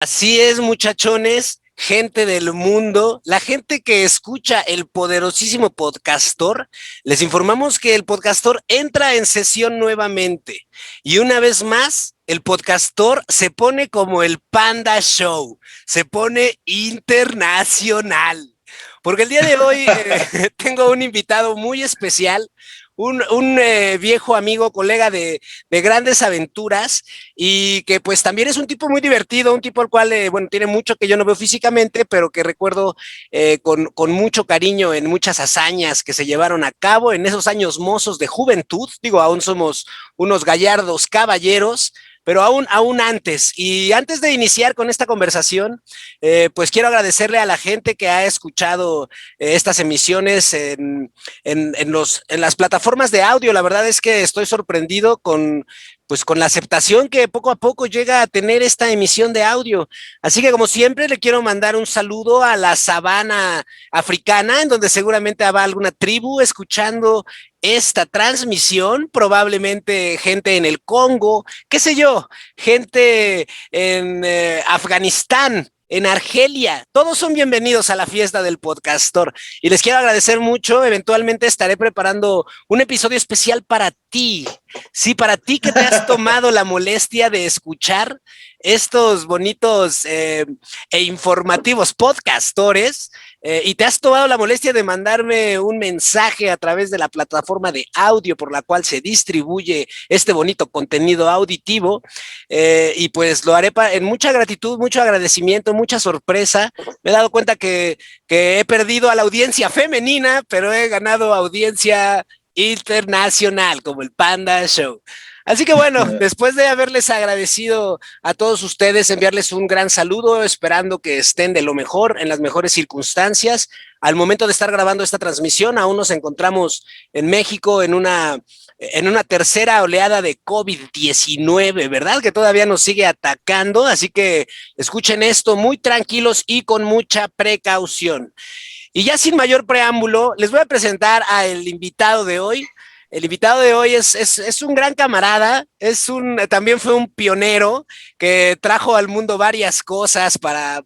Así es, muchachones, gente del mundo, la gente que escucha el poderosísimo Podcastor, les informamos que el Podcastor entra en sesión nuevamente y una vez más, el Podcastor se pone como el Panda Show, se pone internacional. Porque el día de hoy tengo un invitado muy especial, un viejo amigo, colega de grandes aventuras y que pues también es un tipo muy divertido, un tipo al cual, bueno, tiene mucho que yo no veo físicamente, pero que recuerdo con mucho cariño en muchas hazañas que se llevaron a cabo en esos años mozos de juventud. Digo, aún somos unos gallardos caballeros, pero aún antes. Y antes de iniciar con esta conversación, pues quiero agradecerle a la gente que ha escuchado estas emisiones en las plataformas de audio. La verdad es que estoy sorprendido pues con la aceptación que poco a poco llega a tener esta emisión de audio. Así que como siempre le quiero mandar un saludo a la sabana africana, en donde seguramente habrá alguna tribu escuchando esta transmisión, probablemente gente en el Congo, qué sé yo, gente en Afganistán, en Argelia. Todos son bienvenidos a la fiesta del Podcastor y les quiero agradecer mucho. Eventualmente estaré preparando un episodio especial para ti. Sí, para ti que te has tomado la molestia de escuchar estos bonitos e informativos podcastores y te has tomado la molestia de mandarme un mensaje a través de la plataforma de audio por la cual se distribuye este bonito contenido auditivo, y pues lo haré en mucha gratitud, mucho agradecimiento, mucha sorpresa. Me he dado cuenta que he perdido a la audiencia femenina, pero he ganado audiencia internacional, como el Panda Show. Así que bueno, después de haberles agradecido a todos ustedes, enviarles un gran saludo, esperando que estén de lo mejor, en las mejores circunstancias. Al momento de estar grabando esta transmisión, aún nos encontramos en México en una tercera oleada de COVID-19, ¿verdad? Que todavía nos sigue atacando, así que escuchen esto muy tranquilos y con mucha precaución. Y ya sin mayor preámbulo, les voy a presentar al invitado de hoy. El invitado de hoy es un gran camarada, también fue un pionero que trajo al mundo varias cosas para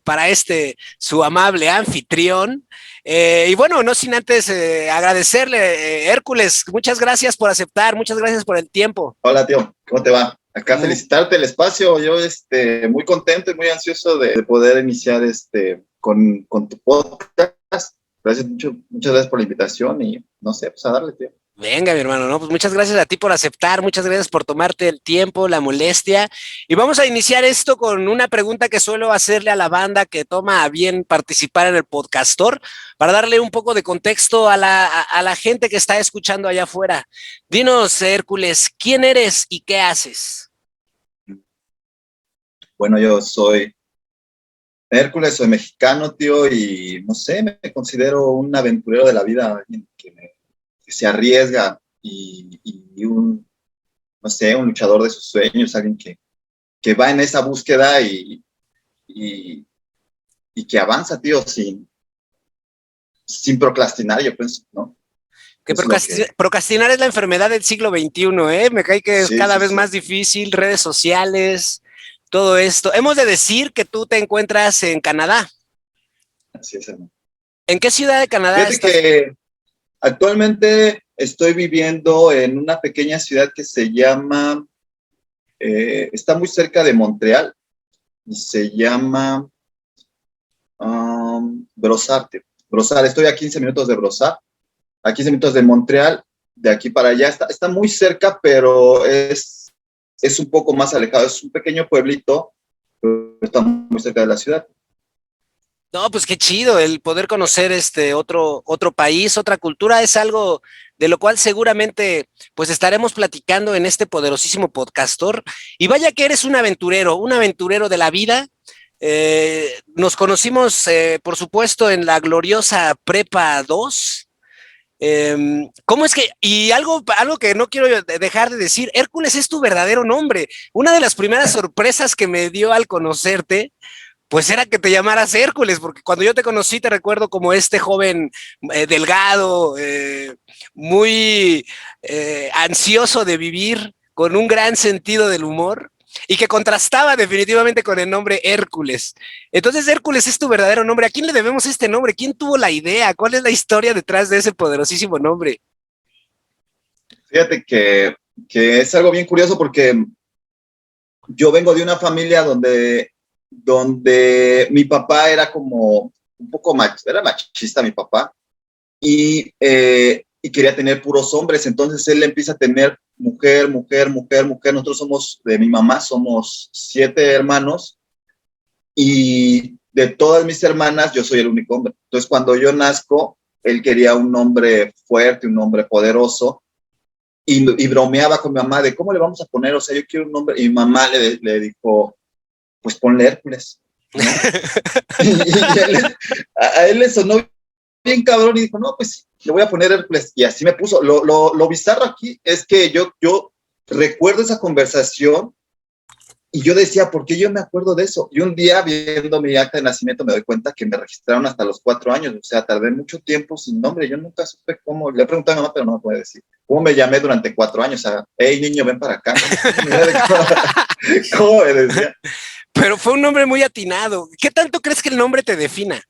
su amable anfitrión. Y bueno, no sin antes agradecerle, Hércules, muchas gracias por aceptar, muchas gracias por el tiempo. Hola, tío, ¿cómo te va? Acá felicitarte el espacio, yo muy contento y muy ansioso de poder iniciar con tu podcast. Gracias, muchas gracias por la invitación y no sé, pues a darle, tío. Venga, mi hermano, ¿no? Pues muchas gracias a ti por aceptar, muchas gracias por tomarte el tiempo, la molestia. Y vamos a iniciar esto con una pregunta que suelo hacerle a la banda que toma a bien participar en el Podcastor, para darle un poco de contexto a la gente que está escuchando allá afuera. Dinos, Hércules, ¿quién eres y qué haces? Bueno, yo soy Hércules, soy mexicano, tío, y no sé, me considero un aventurero de la vida, alguien que se arriesga y no sé, un luchador de sus sueños, alguien que va en esa búsqueda y que avanza, tío, sin procrastinar, yo pienso, ¿no? Que procrastinar es la enfermedad del siglo XXI, ¿eh? Me cae que es Sí, cada sí, vez sí. más difícil, redes sociales, todo esto. Hemos de decir que tú te encuentras en Canadá. Así es, hermano. ¿En qué ciudad de Canadá Fíjate estás? que actualmente estoy viviendo en una pequeña ciudad que se llama, está muy cerca de Montreal y se llama Brossard. Brossard, estoy a 15 minutos de Brossard, a 15 minutos de Montreal, de aquí para allá. Está muy cerca, pero es un poco más alejado. Es un pequeño pueblito, pero está muy cerca de la ciudad. No, pues qué chido el poder conocer otro país, otra cultura, es algo de lo cual seguramente pues estaremos platicando en este poderosísimo podcastor. Y vaya que eres un aventurero de la vida. Nos conocimos, por supuesto, en la gloriosa Prepa 2. ¿Cómo es que, y algo que no quiero dejar de decir, Hércules es tu verdadero nombre? Una de las primeras sorpresas que me dio al conocerte pues era que te llamaras Hércules, porque cuando yo te conocí te recuerdo como este joven delgado, muy ansioso de vivir, con un gran sentido del humor. y que contrastaba definitivamente con el nombre Hércules. Entonces, Hércules es tu verdadero nombre. ¿A quién le debemos este nombre? ¿Quién tuvo la idea? ¿Cuál es la historia detrás de ese poderosísimo nombre? Fíjate que es algo bien curioso porque yo vengo de una familia donde mi papá era como un poco era machista mi papá y quería tener puros hombres, entonces él empieza a tener mujer, mujer, mujer, mujer. Nosotros somos, de mi mamá, somos 7 hermanos y de todas mis hermanas yo soy el único hombre. Entonces cuando yo nazco, él quería un hombre fuerte, un hombre poderoso y bromeaba con mi mamá de cómo le vamos a poner, o sea, yo quiero un nombre, y mi mamá le dijo, pues ponle Hércules, ¿no? y a él le sonó bien cabrón y dijo, no, pues sí, le voy a poner Hércules, y así me puso. Lo bizarro aquí es que yo recuerdo esa conversación y yo decía, ¿por qué yo me acuerdo de eso? Y un día viendo mi acta de nacimiento me doy cuenta que me registraron hasta los 4 años, o sea, tardé mucho tiempo sin nombre. Yo nunca supe cómo, le pregunté a mi mamá, pero no me puede decir cómo me llamé durante 4 años. O sea, hey niño, ven para acá. ¿Cómo me decía? Pero fue un nombre muy atinado. ¿Qué tanto crees que el nombre te defina?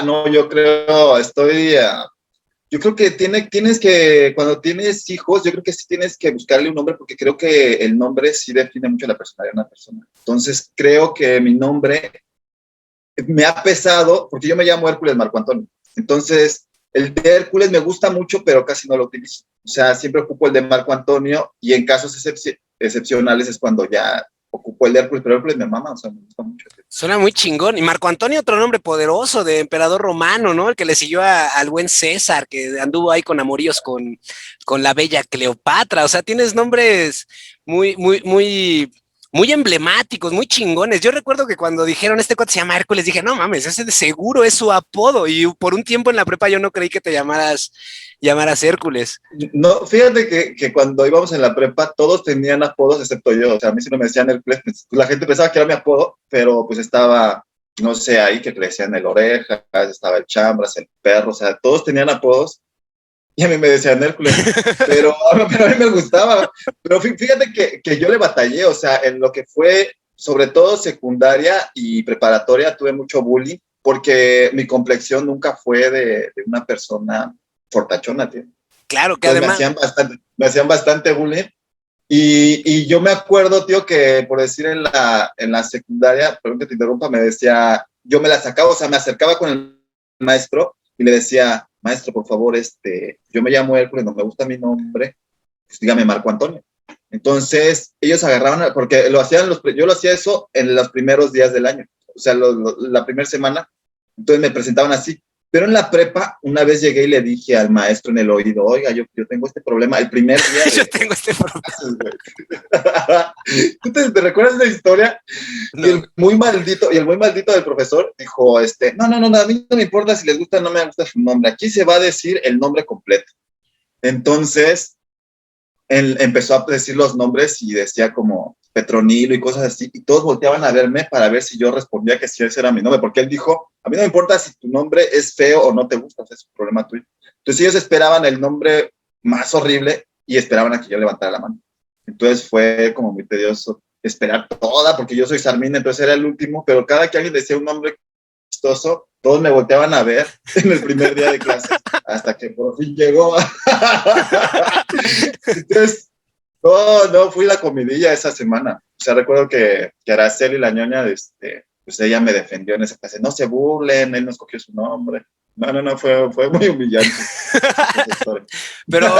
No, yo creo, yo creo que tienes que, cuando tienes hijos, yo creo que sí tienes que buscarle un nombre, porque creo que el nombre sí define mucho la personalidad de una persona. Entonces, creo que mi nombre me ha pesado, porque yo me llamo Hércules Marco Antonio. Entonces, el de Hércules me gusta mucho, pero casi no lo utilizo. O sea, siempre ocupo el de Marco Antonio y en casos excepcionales es cuando ya ocupo el de Hércules, pero Hércules me mama, o sea, me gusta mucho. Suena muy chingón. Y Marco Antonio, otro nombre poderoso de emperador romano, ¿no? El que le siguió al buen César, que anduvo ahí con amoríos con la bella Cleopatra. O sea, tienes nombres muy, muy, muy, muy emblemáticos, muy chingones. Yo recuerdo que cuando dijeron este cuate se llama Hércules, dije, no mames, ese de seguro es su apodo. Y por un tiempo en la prepa yo no creí que te llamaras Hércules. No, fíjate que cuando íbamos en la prepa todos tenían apodos excepto yo. O sea, a mí si no me decían Hércules, pues, la gente pensaba que era mi apodo, pero pues estaba, no sé, ahí que le decían el Orejas, estaba el Chambras, el Perro, o sea, todos tenían apodos y a mí me decían Hércules, pero a mí me gustaba. Pero fíjate que yo le batallé, o sea, en lo que fue, sobre todo secundaria y preparatoria, tuve mucho bullying porque mi complexión nunca fue de una persona fortachona, tío. Claro que Entonces además, me hacían bastante bullying. Y yo me acuerdo, tío, que por decir en la secundaria, perdón que te interrumpa, me decía, yo me la sacaba, o sea, me acercaba con el maestro y le decía, maestro, por favor, yo me llamo Hércules, no me gusta mi nombre, pues dígame Marco Antonio. Entonces, ellos agarraban, porque yo lo hacía eso en los primeros días del año, o sea, la primera semana, entonces me presentaban así. Pero en la prepa, una vez llegué y le dije al maestro en el oído, oiga, yo tengo este problema, el primer día yo tengo este problema. ¿Tú te recuerdas de la historia? No. Y el muy maldito del profesor dijo, no, a mí no me importa si les gusta o no me gusta su nombre, aquí se va a decir el nombre completo. Entonces, él empezó a decir los nombres y decía como Petronilo y cosas así, y todos volteaban a verme para ver si yo respondía que sí, ese era mi nombre, porque él dijo, a mí no me importa si tu nombre es feo o no te gusta, es un problema tuyo. Entonces ellos esperaban el nombre más horrible y esperaban a que yo levantara la mano. Entonces fue como muy tedioso esperar toda, porque yo soy Sarmina, entonces era el último, pero cada que alguien decía un nombre chistoso, todos me volteaban a ver en el primer día de clase, hasta que por fin llegó. Entonces, no, fui la comidilla esa semana. O sea, recuerdo que Araceli, la ñoña, pues ella me defendió en esa clase. No se burlen, él no escogió su nombre. No, fue muy humillante. Pero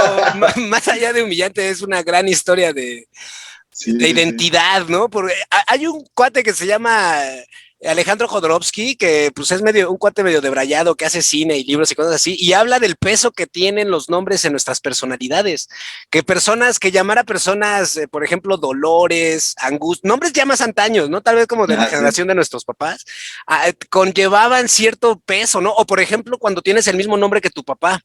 más allá de humillante, es una gran historia de Sí, identidad, ¿no? Porque hay un cuate que se llama Alejandro Jodorowsky, que pues es un cuate medio debrayado, que hace cine y libros y cosas así, y habla del peso que tienen los nombres en nuestras personalidades. Que llamar a personas, por ejemplo, Dolores, Angustia, nombres ya más antaños, ¿no? Tal vez como de la generación de nuestros papás, conllevaban cierto peso, ¿no? O por ejemplo, cuando tienes el mismo nombre que tu papá.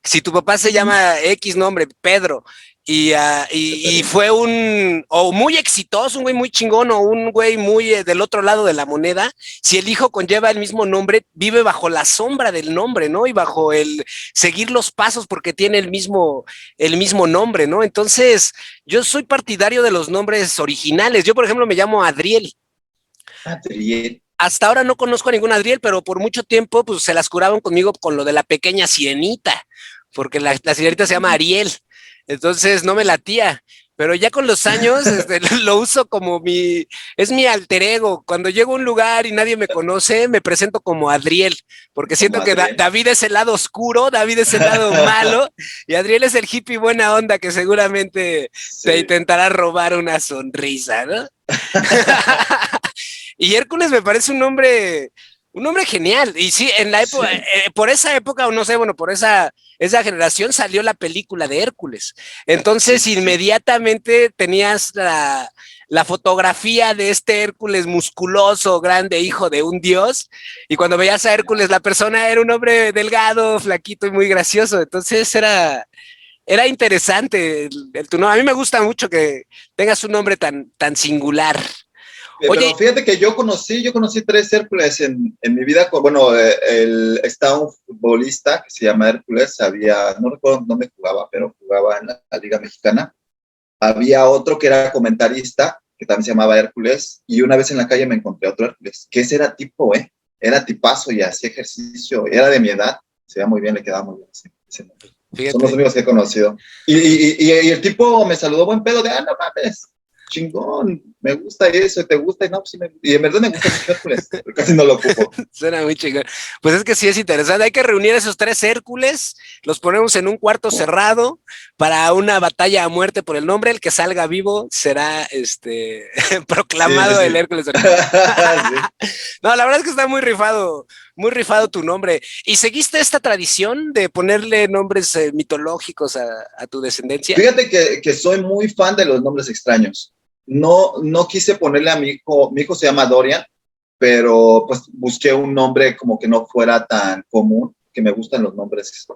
Si tu papá se llama X nombre, Pedro, Y fue o muy exitoso, un güey muy chingón, o un güey muy del otro lado de la moneda. Si el hijo conlleva el mismo nombre, vive bajo la sombra del nombre, ¿no? Y bajo el seguir los pasos porque tiene el mismo nombre, ¿no? Entonces, yo soy partidario de los nombres originales. Yo, por ejemplo, me llamo Adriel. Adriel. Hasta ahora no conozco a ningún Adriel, pero por mucho tiempo pues se las curaban conmigo con lo de la pequeña sirenita, porque la sirenita se llama Ariel, entonces no me latía, pero ya con los años lo uso como es mi alter ego. Cuando llego a un lugar y nadie me conoce, me presento como Adriel, porque Como siento que Adriel. David es el lado oscuro, David es el lado malo, y Adriel es el hippie buena onda que seguramente te Sí. intentará robar una sonrisa, ¿no? Y Hércules me parece un nombre genial. Y sí, en la época, Sí. por esa época, o no sé, bueno, por esa generación salió la película de Hércules. Entonces, Sí. inmediatamente tenías la fotografía de este Hércules musculoso, grande, hijo de un dios. Y cuando veías a Hércules, la persona era un hombre delgado, flaquito y muy gracioso. Entonces era interesante tu nombre. A mí me gusta mucho que tengas un nombre tan singular. Pero Oye, fíjate que yo conocí tres Hércules en mi vida. Bueno, está un futbolista que se llama Hércules, no recuerdo dónde jugaba, pero jugaba en la Liga Mexicana. Había otro que era comentarista, que también se llamaba Hércules, y una vez en la calle me encontré otro Hércules, que ese era tipo, era tipazo y hacía ejercicio, era de mi edad, se veía muy bien, le quedaba muy bien ese nombre. Son los fíjate. únicos que he conocido. Y el tipo me saludó buen pedo de, no mames, chingón, me gusta eso, te gusta, y no, pues sí y en verdad me gusta mucho Hércules, pero casi no lo ocupo. Suena muy chingón. Pues es que sí es interesante. Hay que reunir esos tres Hércules, los ponemos en un cuarto cerrado para una batalla a muerte por el nombre. El que salga vivo será Sí, sí, proclamado el sí. Hércules original. Sí. No, la verdad es que está muy rifado tu nombre. ¿Y seguiste esta tradición de ponerle nombres mitológicos a tu descendencia? Fíjate que soy muy fan de los nombres extraños. No quise ponerle a mi hijo se llama Dorian, pero pues busqué un nombre como que no fuera tan común, que me gustan los nombres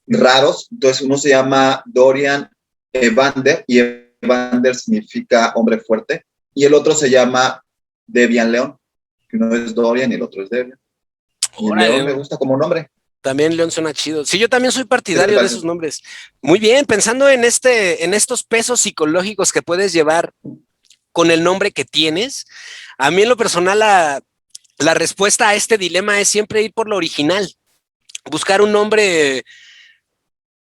raros. Entonces uno se llama Dorian Evander, y Evander significa hombre fuerte, y el otro se llama Debian León, que uno es Dorian y el otro es Debian. Y León me Órale, gusta como nombre. también León suena chido. Sí, yo también soy ¿Qué te partidario de esos parece? nombres. Muy bien, pensando en estos pesos psicológicos que puedes llevar con el nombre que tienes, a mí en lo personal la respuesta a este dilema es siempre ir por lo original, buscar un nombre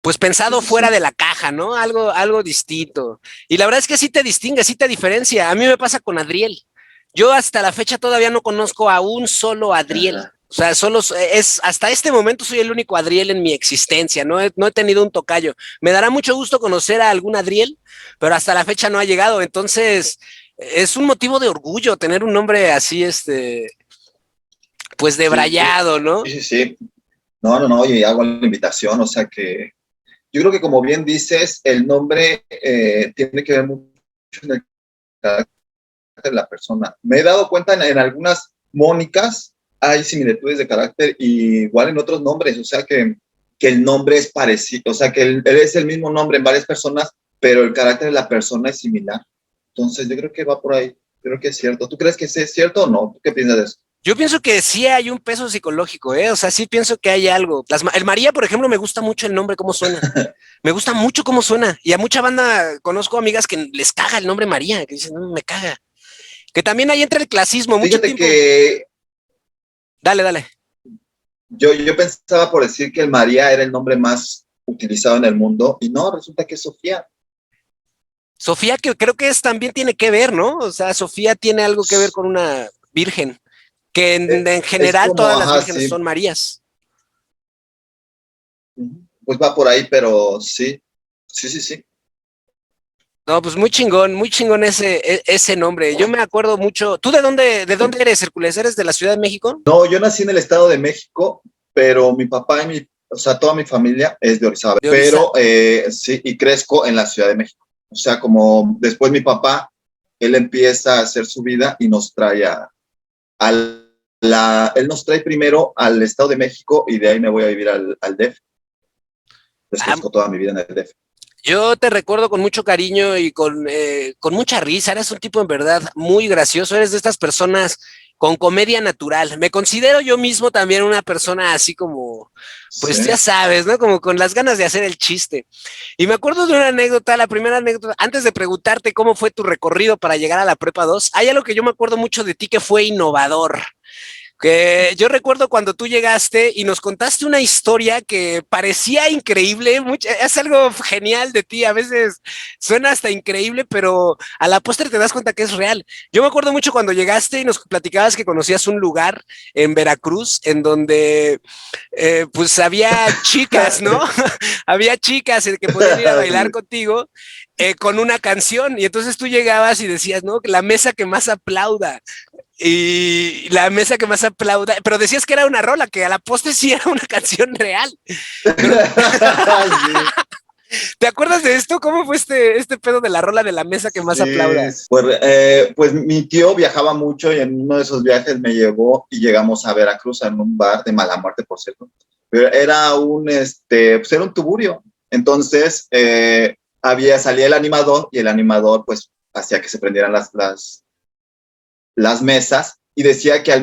pues Sí, pensado sí, fuera sí. de la caja, ¿no? Algo distinto. Y la verdad es que sí te distingue, sí te diferencia. A mí me pasa con Adriel. Yo hasta la fecha todavía no conozco a un solo Adriel. Ajá. O sea, hasta este momento soy el único Adriel en mi existencia. No he tenido un tocayo. Me dará mucho gusto conocer a algún Adriel, pero hasta la fecha no ha llegado. Entonces, es un motivo de orgullo tener un nombre así, pues Sí, debrayado, ¿no? sí, sí. No, y hago la invitación, o sea que yo creo que como bien dices, el nombre tiene que ver mucho en el carácter de la persona. Me he dado cuenta en algunas Mónicas hay similitudes de carácter y igual en otros nombres, o sea que el nombre es parecido, o sea que él es el mismo nombre en varias personas, pero el carácter de la persona es similar. Entonces yo creo que va por ahí, creo que es cierto. ¿Tú crees que es cierto o no? ¿Tú qué piensas de eso? Yo pienso que sí hay un peso psicológico, ¿eh? O sea, sí pienso que hay algo. El María, por ejemplo, me gusta mucho el nombre, cómo suena. Me gusta mucho cómo suena. Y a mucha banda conozco amigas que les caga el nombre María, que dicen, no, me caga. Que también ahí entra el clasismo, mucho Fíjate tiempo. que Dale, dale. yo pensaba por decir que el María era el nombre más utilizado en el mundo y no, resulta que es Sofía. Sofía, que creo que también tiene que ver, ¿no? O sea, Sofía tiene algo que ver con una virgen, que en Es general como, todas las ajá, vírgenes sí, son Marías. pues va por ahí, pero sí, sí, sí, sí. No, pues muy chingón ese nombre. Yo me acuerdo mucho. ¿Tú de dónde eres, Hércules? ¿Eres de la Ciudad de México? No, yo nací en el Estado de México, pero mi papá o sea, toda mi familia es de Orizaba, De Orizaba. pero sí, y crezco en la Ciudad de México. O sea, como después mi papá, él empieza a hacer su vida y nos trae él nos trae primero al Estado de México y de ahí me voy a vivir al DF. Pues Ah, crezco toda mi vida en el DF. Yo te recuerdo con mucho cariño y con mucha risa. Eres un tipo en verdad muy gracioso. Eres de estas personas con comedia natural. Me considero yo mismo también una persona así como, pues ya Sí. sabes, ¿no? Como con las ganas de hacer el chiste. Y me acuerdo de una anécdota, la primera anécdota, antes de preguntarte cómo fue tu recorrido para llegar a la prepa 2. Hay algo que yo me acuerdo mucho de ti que fue innovador. Que yo recuerdo cuando tú llegaste y nos contaste una historia que parecía increíble, es algo genial de ti, a veces suena hasta increíble, pero a la postre te das cuenta que es real. Yo me acuerdo mucho cuando llegaste y nos platicabas que conocías un lugar en Veracruz en donde pues había chicas, ¿no? Había chicas que podían ir a bailar contigo con una canción y entonces tú llegabas y decías, ¿no? La mesa que más aplauda. Y la mesa que más aplauda, pero decías que era una rola, que a la poste sí era una canción real. Pero, Sí. ¿te acuerdas de esto? ¿Cómo fue este pedo de la rola de la mesa que más Sí, aplauda? pues mi tío viajaba mucho y en uno de esos viajes me llevó y llegamos a Veracruz en un bar de mala muerte, por cierto. Pero era pues era un tuburio. Entonces, salía el animador y el animador pues hacía que se prendieran las mesas y decía que a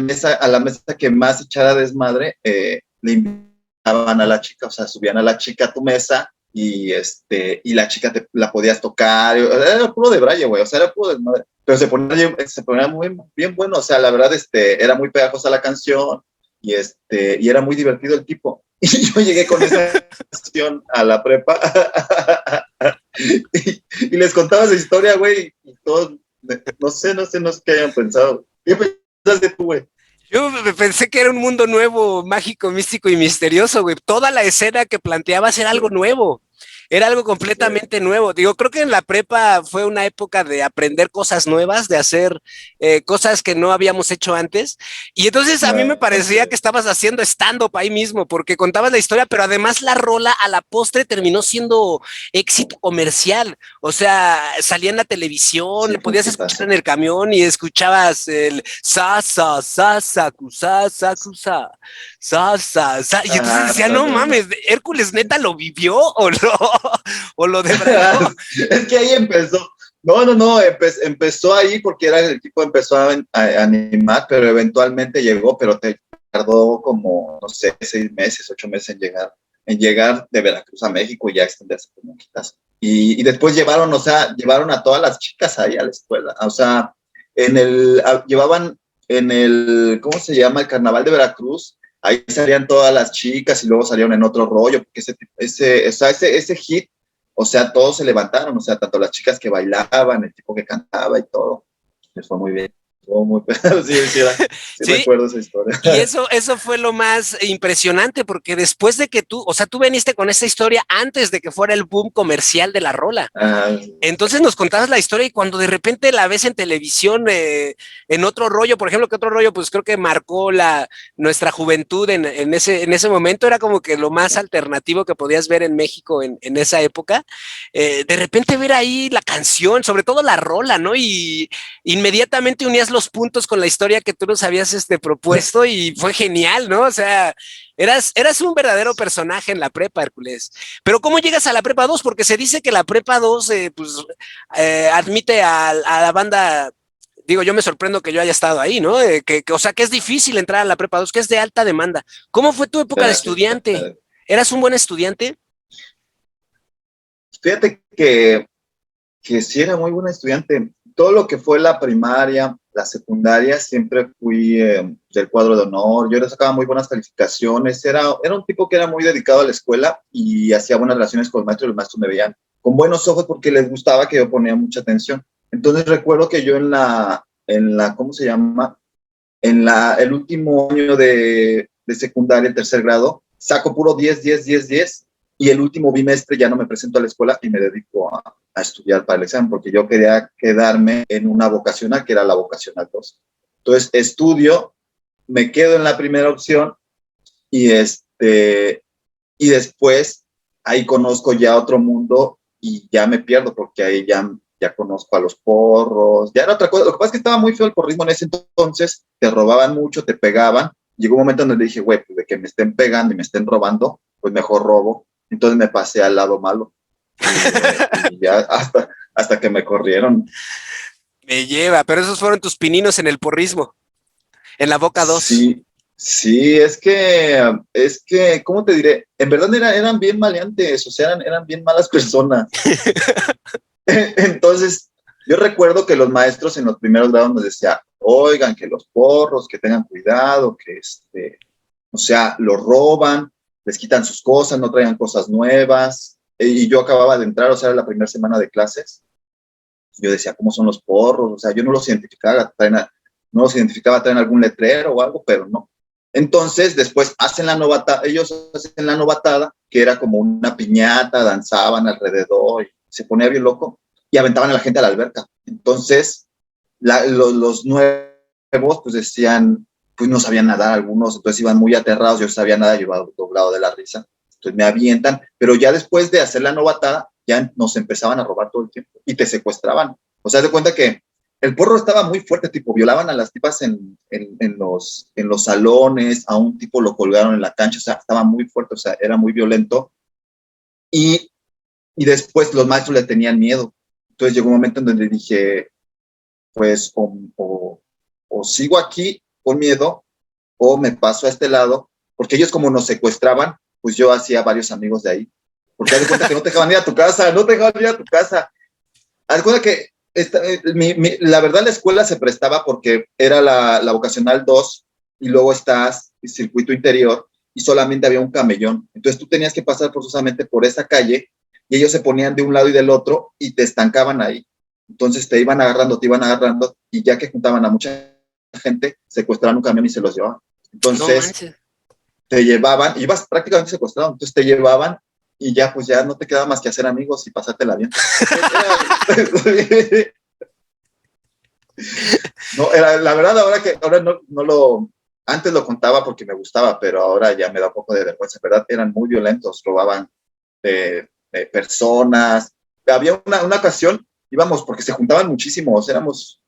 la mesa que más echara desmadre, le invitaban a la chica, o sea, subían a la chica a tu mesa y la chica la podías tocar, era puro de braille, güey, o sea, era puro desmadre, pero se ponía muy bien bueno, o sea, la verdad, era muy pegajosa la canción y era muy divertido el tipo. Y yo llegué con esa canción a la prepa y les contaba esa historia, güey, y todos, no sé qué hayan pensado. ¿Qué pensaste tú, güey? Yo pensé que era un mundo nuevo, mágico, místico y misterioso, güey. Toda la escena que planteabas era algo nuevo. Era algo completamente nuevo. Digo, creo que en la prepa fue una época de aprender cosas nuevas, de hacer cosas que no habíamos hecho antes. Y entonces a mí me Así parecía que es. estabas haciendo stand-up ahí mismo, porque contabas la historia, pero además la rola a la postre terminó siendo éxito comercial. O sea, salía en la televisión, Sí, le fue un podías escuchar en putazo. el camión y escuchabas el sa, sa, sa, sa, ku, sa, sa. Y entonces decía, no mames, Hércules neta lo vivió o o lo debrayó. Es que ahí empezó. No, empezó ahí porque era el tipo empezó a animar, pero eventualmente llegó, pero te tardó como, no sé, 6 meses, 8 meses en llegar de Veracruz a México y ya extenderse como quitas. Y después llevaron, o sea, llevaron a todas las chicas ahí a la escuela. O sea, llevaban en el, ¿cómo se llama? El Carnaval de Veracruz. Ahí salían todas las chicas y luego salieron en otro rollo, porque ese hit, o sea, todos se levantaron, o sea, tanto las chicas que bailaban, el tipo que cantaba y todo. Les fue muy bien. Fue muy, sí Sí, recuerdo esa historia. y eso fue lo más impresionante, porque después de que tú, o sea, tú veniste con esta historia antes de que fuera el boom comercial de la rola. Ah, Entonces nos contabas la historia y cuando de repente la ves en televisión, en otro rollo, por ejemplo, que otro rollo, pues creo que marcó nuestra juventud en ese momento, era como que lo más alternativo que podías ver en México en esa época. De repente ver ahí la canción, sobre todo la rola, ¿no? Y inmediatamente unías los puntos con la historia que tú nos habías propuesto y fue genial, ¿no? O sea, eras un verdadero personaje en la prepa, Hércules. Pero ¿cómo llegas a la prepa 2? Porque se dice que la prepa 2 pues, admite a la banda. Digo, yo me sorprendo que yo haya estado ahí, ¿no? O sea, que es difícil entrar a la prepa 2, que es de alta demanda. ¿Cómo fue tu época de gracias. estudiante? ¿Eras un buen estudiante? Fíjate que sí era muy buena estudiante. Todo lo que fue la primaria, la secundaria, siempre fui del cuadro de honor. Yo le sacaba muy buenas calificaciones. Era un tipo que era muy dedicado a la escuela y hacía buenas relaciones con el maestro y los maestros me veían con buenos ojos porque les gustaba que yo ponía mucha atención. Entonces recuerdo que yo ¿cómo se llama? El último año de secundaria, el tercer grado, saco puro 10 y el último bimestre ya no me presento a la escuela y me dedico a estudiar para el examen porque yo quería quedarme en una vocacional que era la vocacional 2. Entonces estudio, me quedo en la primera opción y y después ahí conozco ya otro mundo y ya me pierdo porque ahí ya conozco a los porros, ya era otra cosa. Lo que pasa es que estaba muy feo el porrismo en ese entonces, te robaban mucho, te pegaban. Llegó un momento en donde dije, güey, pues de que me estén pegando y me estén robando, pues mejor robo. Entonces me pasé al lado malo. y ya hasta que me corrieron. Me lleva, pero esos fueron tus pininos en el porrismo, en la Boca 2. Sí, sí, es que, ¿cómo te diré? En verdad eran bien maleantes, o sea, eran bien malas personas. Entonces, yo recuerdo que los maestros en los primeros grados nos decían, oigan, que los porros, que tengan cuidado, que o sea, los roban, les quitan sus cosas, no traigan cosas nuevas. Y yo acababa de entrar, o sea, era la primera semana de clases. Yo decía, ¿cómo son los porros? O sea, yo no los identificaba, traen algún letrero o algo, pero no. Entonces, después ellos hacen la novatada, que era como una piñata, danzaban alrededor, y se ponía bien loco, y aventaban a la gente a la alberca. Entonces, los nuevos, pues decían, pues no sabían nadar algunos, entonces iban muy aterrados, yo sabía nadar, yo iba doblado de la risa, entonces me avientan, pero ya después de hacer la novatada, ya nos empezaban a robar todo el tiempo, y te secuestraban. O sea, de cuenta que el porro estaba muy fuerte, tipo, violaban a las tipas en los salones, a un tipo lo colgaron en la cancha, o sea, estaba muy fuerte, o sea, era muy violento. Y, y después los maestros le tenían miedo. Entonces llegó un momento en donde dije, pues, o sigo aquí con miedo, o me paso a este lado, porque ellos como nos secuestraban, pues yo hacía varios amigos de ahí. Porque haz de cuenta que no te dejaban ir a tu casa, no te dejaban ir a tu casa. Haz de cuenta que la verdad la escuela se prestaba porque era la vocacional 2 y luego estás el circuito interior y solamente había un camellón. Entonces tú tenías que pasar forzosamente por esa calle y ellos se ponían de un lado y del otro y te estancaban ahí. Entonces te iban agarrando y ya que juntaban a mucha gente, secuestraban un camión y se los llevaban. No Entonces manches. te llevaban, ibas prácticamente secuestrado, entonces te llevaban y ya pues ya no te quedaba más que hacer amigos y pasártela bien. No, la verdad ahora antes lo contaba porque me gustaba, pero ahora ya me da un poco de vergüenza, en verdad eran muy violentos, robaban de personas. Había una ocasión, íbamos porque se juntaban muchísimos, éramos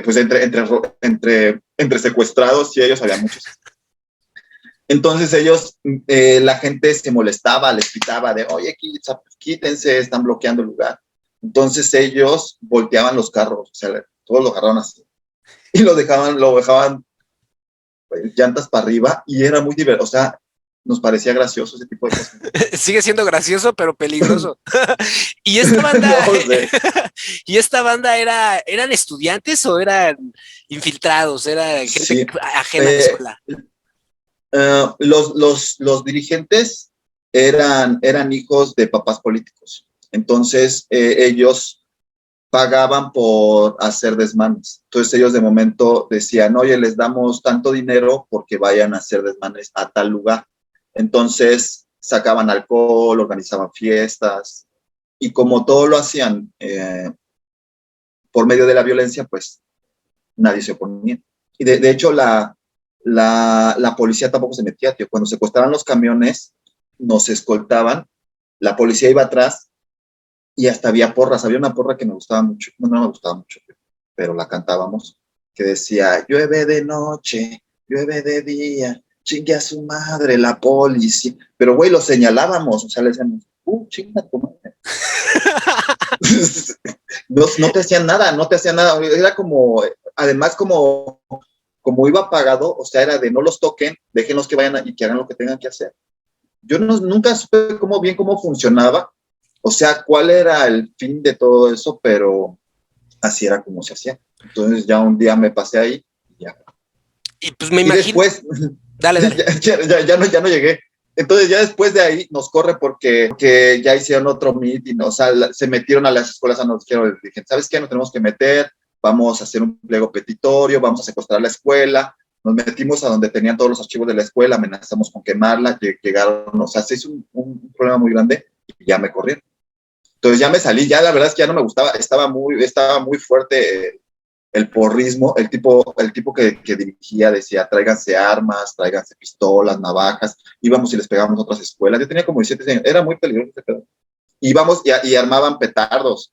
pues entre secuestrados y ellos había muchos. Entonces la gente se molestaba, les pitaba de, oye, quítense, están bloqueando el lugar. Entonces ellos volteaban los carros, o sea, todos lo agarraron así. Y lo dejaban pues, llantas para arriba y era muy divertido, o sea, nos parecía gracioso ese tipo de cosas. Sigue siendo gracioso, pero peligroso. Y esta banda, No sé. y esta banda ¿eran estudiantes o eran infiltrados? ¿Era gente Sí. ajena a la escuela? Los dirigentes eran hijos de papás políticos. Entonces, ellos pagaban por hacer desmanes. Entonces, ellos de momento decían, oye, les damos tanto dinero porque vayan a hacer desmanes a tal lugar. Entonces, sacaban alcohol, organizaban fiestas y como todo lo hacían por medio de la violencia, pues nadie se oponía. Y de hecho, la policía tampoco se metía, tío. Cuando secuestraban los camiones, nos escoltaban, la policía iba atrás y hasta había porras. Había una porra que me gustaba mucho, no me gustaba mucho, tío, pero la cantábamos, que decía, llueve de noche, llueve de día, chingue a su madre la policía. Pero, güey, lo señalábamos, o sea, le decíamos, chinga tu madre. No te hacían nada, no te hacían nada. Era como, además, como iba pagado, o sea, era de no los toquen, déjenlos que vayan y que hagan lo que tengan que hacer. Yo nunca supe bien cómo funcionaba, o sea, cuál era el fin de todo eso, pero así era como se hacía. Entonces ya un día me pasé ahí y ya. Y pues me Y imagino. después, Dale, dale. ya no llegué. Entonces ya después de ahí nos corre porque ya hicieron otro meeting, o sea, se metieron a las escuelas a nosotros, les dije, ¿sabes qué? Nos tenemos que meter, vamos a hacer un pliego petitorio, vamos a secuestrar la escuela. Nos metimos a donde tenían todos los archivos de la escuela, amenazamos con quemarla, llegaron, o sea, se hizo un problema muy grande y ya me corrieron. Entonces ya me salí, ya la verdad es que ya no me gustaba, estaba muy fuerte el porrismo, el tipo que dirigía decía, tráiganse armas, tráiganse pistolas, navajas, íbamos y les pegábamos a otras escuelas. Yo tenía como 17 años, era muy peligroso ese pedo. Íbamos y armaban petardos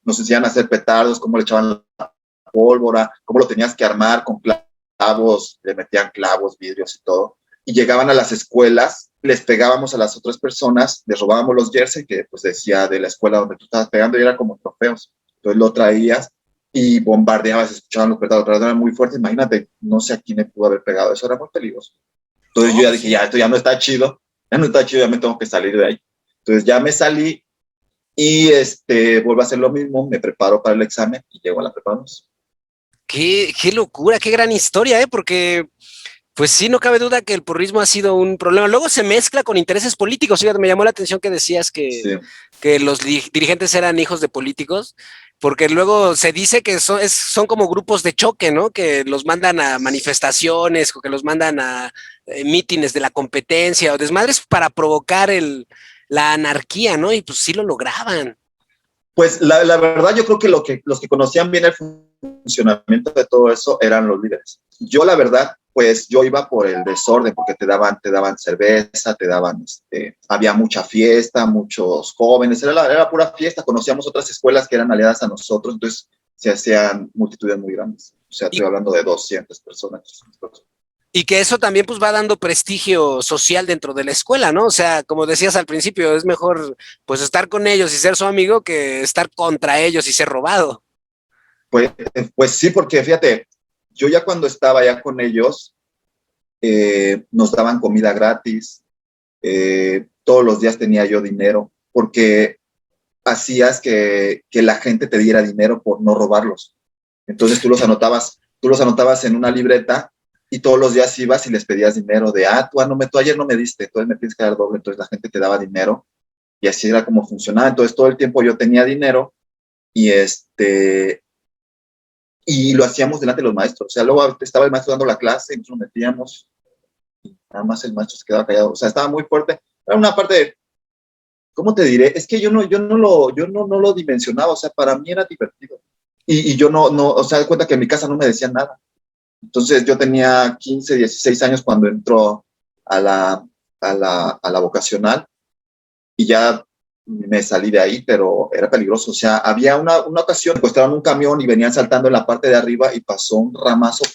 nos enseñaban a hacer petardos, cómo le echaban la pólvora, cómo lo tenías que armar con clavos, le metían clavos, vidrios y todo. Y llegaban a las escuelas les pegábamos a las otras personas, les robábamos los jerseys que pues decía de la escuela donde tú estabas pegando y era como trofeos. Entonces lo traías y bombardeabas, escuchaban los petardos, pero eran muy fuertes. Imagínate, no sé a quién le pudo haber pegado, eso era muy peligroso. Entonces No, yo ya pues dije, sí. ya, esto ya no está chido, ya no está chido, ya me tengo que salir de ahí. Entonces ya me salí y vuelvo a hacer lo mismo, me preparo para el examen y llego a la prepa 2. Qué locura, qué gran historia, ¿eh? Porque pues sí, no cabe duda que el porrismo ha sido un problema. Luego se mezcla con intereses políticos. Fíjate, me llamó la atención que decías Sí. que los dirigentes eran hijos de políticos, porque luego se dice que son como grupos de choque, ¿no? Que los mandan a manifestaciones o que los mandan a mítines de la competencia o desmadres para provocar la anarquía, ¿no? Y pues sí lo lograban. Pues la verdad yo creo que, los que conocían bien el funcionamiento de todo eso eran los líderes. Yo la verdad, pues yo iba por el desorden porque te daban cerveza, había mucha fiesta, muchos jóvenes, era pura fiesta, conocíamos otras escuelas que eran aliadas a nosotros, entonces se hacían multitudes muy grandes. O sea, Y, estoy hablando de 200 personas. 300 personas. y que eso también pues va dando prestigio social dentro de la escuela, ¿no? O sea, como decías al principio, es mejor pues estar con ellos y ser su amigo que estar contra ellos y ser robado. Pues sí, porque fíjate, yo ya cuando estaba ya con ellos, nos daban comida gratis, todos los días tenía yo dinero, porque hacías que la gente te diera dinero por no robarlos. Entonces tú los anotabas en una libreta y todos los días ibas y les pedías dinero de, tú ayer no me diste, entonces me tienes que dar doble, entonces la gente te daba dinero y así era como funcionaba. Entonces todo el tiempo yo tenía dinero y y lo hacíamos delante de los maestros. O sea, luego estaba el maestro dando la clase y nos metíamos y nada más el maestro se quedaba callado. O sea, estaba muy fuerte. Era una parte de, ¿cómo te diré? Es que yo no lo dimensionaba, o sea, para mí era divertido. Y yo no, o sea, de cuenta que en mi casa no me decían nada. Entonces yo tenía 15, 16 años cuando entró a la vocacional y ya me salí de ahí, pero era peligroso. O sea, había una ocasión, secuestraron un camión y venían saltando en la parte de arriba y pasó un ramazo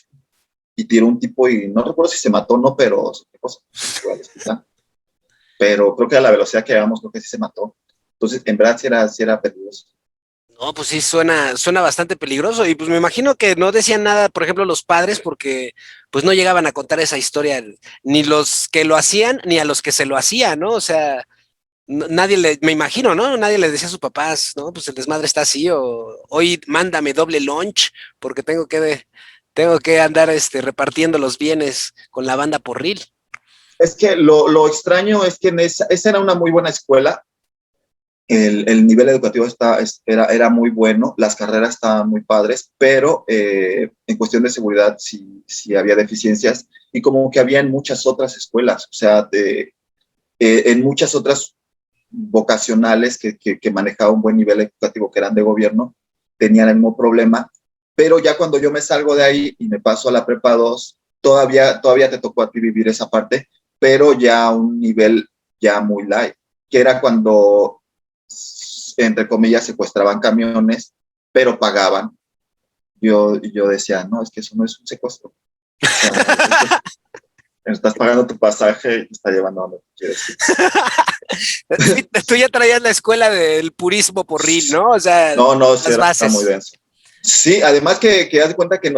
y tiró un tipo y no recuerdo si se mató o no, pero fue al hospital. Pero creo que a la velocidad que llevamos, creo que sí se mató. Entonces, en verdad sí era peligroso. No, pues sí, suena bastante peligroso. Y pues me imagino que no decían nada, por ejemplo, los padres, porque pues no llegaban a contar esa historia, ni los que lo hacían, ni a los que se lo hacían, ¿no? O sea, nadie me imagino, ¿no? Nadie le decía a sus papás, ¿no? Pues el desmadre está así, o hoy mándame doble lunch, porque tengo que andar repartiendo los bienes con la banda porril. Es que lo extraño es que esa era una muy buena escuela. El nivel educativo era muy bueno, las carreras estaban muy padres, pero en cuestión de seguridad sí había deficiencias y como que había en muchas otras escuelas, o sea, en muchas otras vocacionales que manejaban un buen nivel educativo, que eran de gobierno, tenían el mismo problema, pero ya cuando yo me salgo de ahí y me paso a la prepa 2, todavía te tocó a ti vivir esa parte, pero ya a un nivel ya muy light, que era cuando entre comillas, secuestraban camiones, pero pagaban. Yo decía, no, es que eso no es un secuestro. O sea, estás pagando tu pasaje y te está llevando a donde quieres ir. Sí, tú ya traías la escuela del purismo porril, ¿no? O sea, No, sí, las era muy bases. denso. Sí, además que haz de cuenta que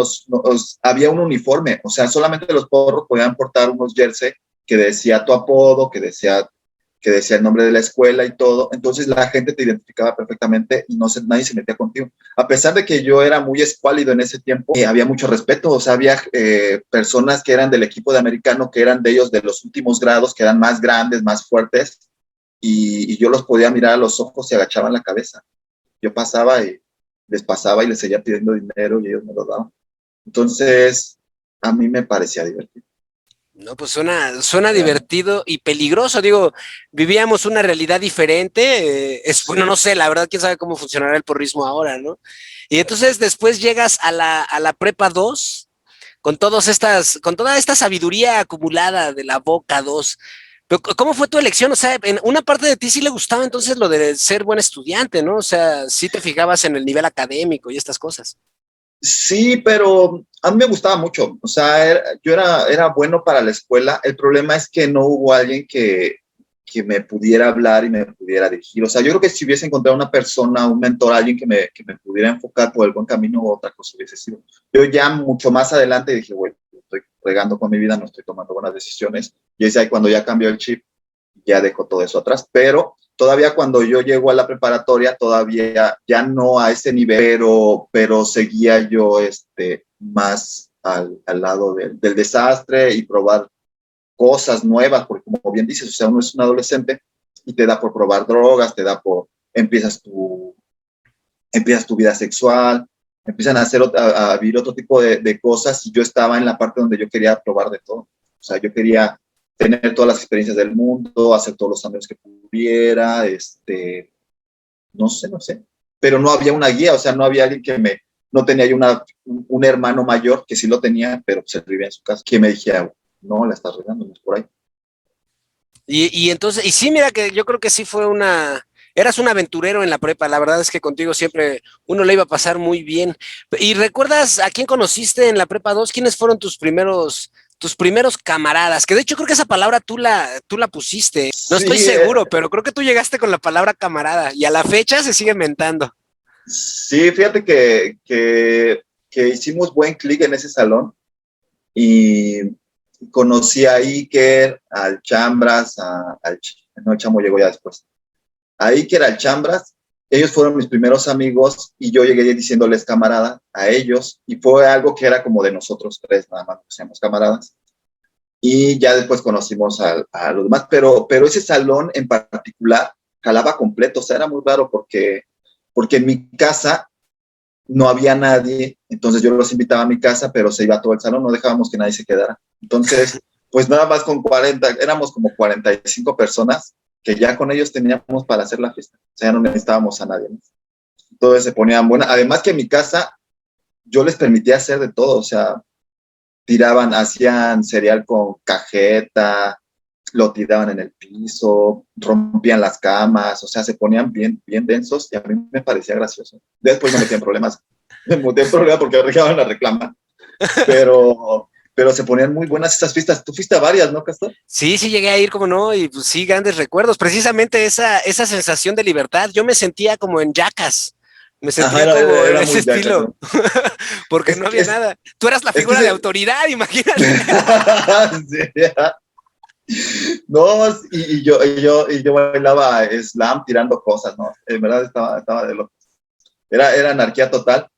había un uniforme, o sea, solamente los porros podían portar unos jersey que decía tu apodo, que decía el nombre de la escuela y todo, entonces la gente te identificaba perfectamente y nadie se metía contigo. A pesar de que yo era muy escuálido en ese tiempo, había mucho respeto, o sea, había personas que eran del equipo de americano, que eran de ellos de los últimos grados, que eran más grandes, más fuertes, y yo los podía mirar a los ojos y agachaban la cabeza. Yo pasaba y les pasaba y les seguía pidiendo dinero y ellos me lo daban. Entonces, a mí me parecía divertido. No, pues suena Realmente. divertido y peligroso. Digo, vivíamos una realidad diferente. Bueno, Sí. no sé, la verdad, quién sabe cómo funcionará el porrismo ahora, ¿no? Y entonces después llegas a la prepa 2 con toda esta sabiduría acumulada de la Boca 2. Pero, ¿cómo fue tu elección? O sea, en una parte de ti sí le gustaba entonces lo de ser buen estudiante, ¿no? O sea, sí te fijabas en el nivel académico y estas cosas. Sí, pero a mí me gustaba mucho. O sea, yo era bueno para la escuela. El problema es que no hubo alguien que me pudiera hablar y me pudiera dirigir. O sea, yo creo que si hubiese encontrado una persona, un mentor, alguien que me pudiera enfocar por el buen camino, otra cosa hubiese sido. Yo ya mucho más adelante dije, bueno, estoy regando con mi vida, no estoy tomando buenas decisiones. Y es ahí cuando ya cambió el chip, ya dejo todo eso atrás. Pero todavía cuando yo llego a la preparatoria, todavía ya no a ese nivel, pero seguía yo más al lado del desastre y probar cosas nuevas, porque como bien dices, o sea, uno es un adolescente y te da por probar drogas, empiezas tu vida sexual, empiezan a vivir otro tipo de cosas y yo estaba en la parte donde yo quería probar de todo. O sea, yo quería tener todas las experiencias del mundo, hacer todos los amigos que pudiera, no sé, pero no había una guía, o sea, no había alguien no tenía yo un hermano mayor que sí lo tenía, pero se vivía en su casa, que me dijera, no, la estás regando, no es por ahí. Y entonces, y sí, mira que yo creo que sí eras un aventurero en la prepa, la verdad es que contigo siempre uno le iba a pasar muy bien. ¿Y recuerdas a quién conociste en la prepa 2? ¿Quiénes fueron tus primeros camaradas? Que de hecho creo que esa palabra tú la pusiste. No estoy Sí, seguro, pero creo que tú llegaste con la palabra camarada y a la fecha se sigue mentando. sí, fíjate que hicimos buen clic en ese salón y conocí a Iker, al Chambras, no, el Chamo llegó ya después, a Iker, al Chambras. Ellos fueron mis primeros amigos y yo llegué diciéndoles camarada a ellos y fue algo que era como de nosotros tres, nada más, seamos camaradas. Y ya después conocimos a los demás, pero ese salón en particular jalaba completo, o sea, era muy raro porque en mi casa no había nadie, entonces yo los invitaba a mi casa, pero se iba todo el salón, no dejábamos que nadie se quedara. Entonces, pues nada más con 40, éramos como 45 personas que ya con ellos teníamos para hacer la fiesta, o sea, ya no necesitábamos a nadie, ¿no? Entonces se ponían buenas, además que en mi casa yo les permitía hacer de todo, o sea, hacían cereal con cajeta, lo tiraban en el piso, rompían las camas, o sea, se ponían bien, bien densos y a mí me parecía gracioso. Después me metí en problemas. Me metí en problemas porque llegaban a reclamar. Pero se ponían muy buenas estas fiestas. Tú fuiste a varias, ¿no, Castor? Sí, sí llegué a ir, como no, y pues sí, grandes recuerdos. Precisamente esa sensación de libertad, yo me sentía como en Jackass, me Ajá, sentía como en era ese muy Jackass, estilo, ¿no? porque Es, no había es, nada. Tú eras la es que figura de autoridad, imagínate. sí, no, y yo bailaba slam tirando cosas, ¿no? En verdad estaba de loco. Era anarquía total.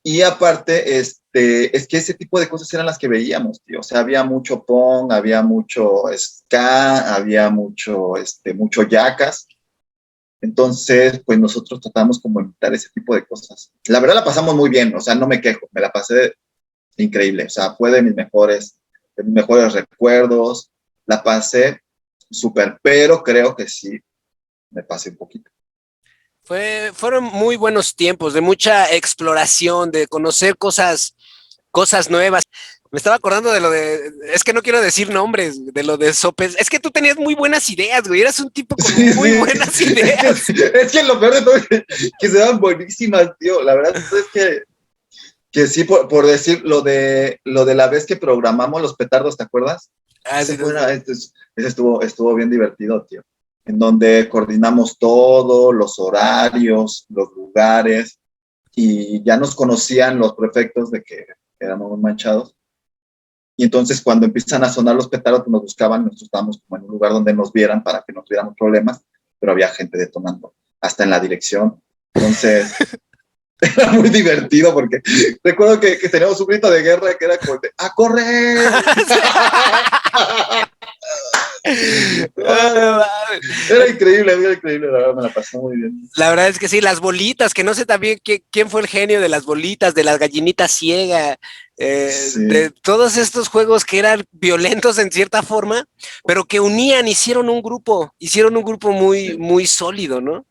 Y aparte, es que ese tipo de cosas eran las que veíamos, tío. O sea, había mucho punk, había mucho ska, había mucho yacas. Entonces, pues nosotros tratamos como imitar ese tipo de cosas. La verdad la pasamos muy bien, o sea, no me quejo, me la pasé increíble. O sea, fue de mis mejores recuerdos. La pasé súper, pero creo que sí me pasé un poquito. Fueron muy buenos tiempos, de mucha exploración, de conocer cosas nuevas. Me estaba acordando es que no quiero decir nombres, de lo de Sopes. Es que tú tenías muy buenas ideas, güey. Eras un tipo con Sí, muy sí. buenas Es que, ideas. es que lo peor de todo es que se dan buenísimas, tío. La verdad es que sí, por decir lo de la vez que programamos los petardos, ¿te acuerdas? Ah, Ese sí, fue sí. ese estuvo bien divertido, tío. En donde coordinamos todo, los horarios, los lugares, y ya nos conocían los prefectos de que éramos muy manchados. Y entonces cuando empiezan a sonar los petardos, pues nos buscaban, nosotros estábamos como en un lugar donde nos vieran para que no tuviéramos problemas, pero había gente detonando, hasta en la dirección. Entonces, era muy divertido porque recuerdo que teníamos un grito de guerra que era como de ¡a correr! Ah, Era increíble, la verdad me la pasé muy bien. la verdad es que sí, las bolitas, que no sé también quién fue el genio de las bolitas, de las gallinitas ciega, de Sí, todos estos juegos que eran violentos en cierta forma, pero que unían, hicieron un grupo muy, sí, muy sólido, ¿no?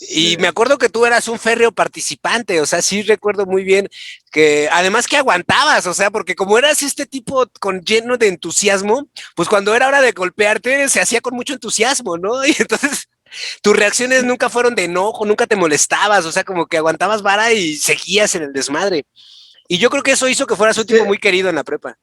Y me sí. acuerdo que tú eras un férreo participante, o sea, sí recuerdo muy bien que además que aguantabas, o sea, porque como eras este tipo con lleno de entusiasmo, pues cuando era hora de golpearte se hacía con mucho entusiasmo, ¿no? Y entonces tus reacciones Sí. nunca fueron de enojo, nunca te molestabas, o sea, como que aguantabas vara y seguías en el desmadre. Y yo creo que eso hizo que fueras un tipo muy querido en la prepa.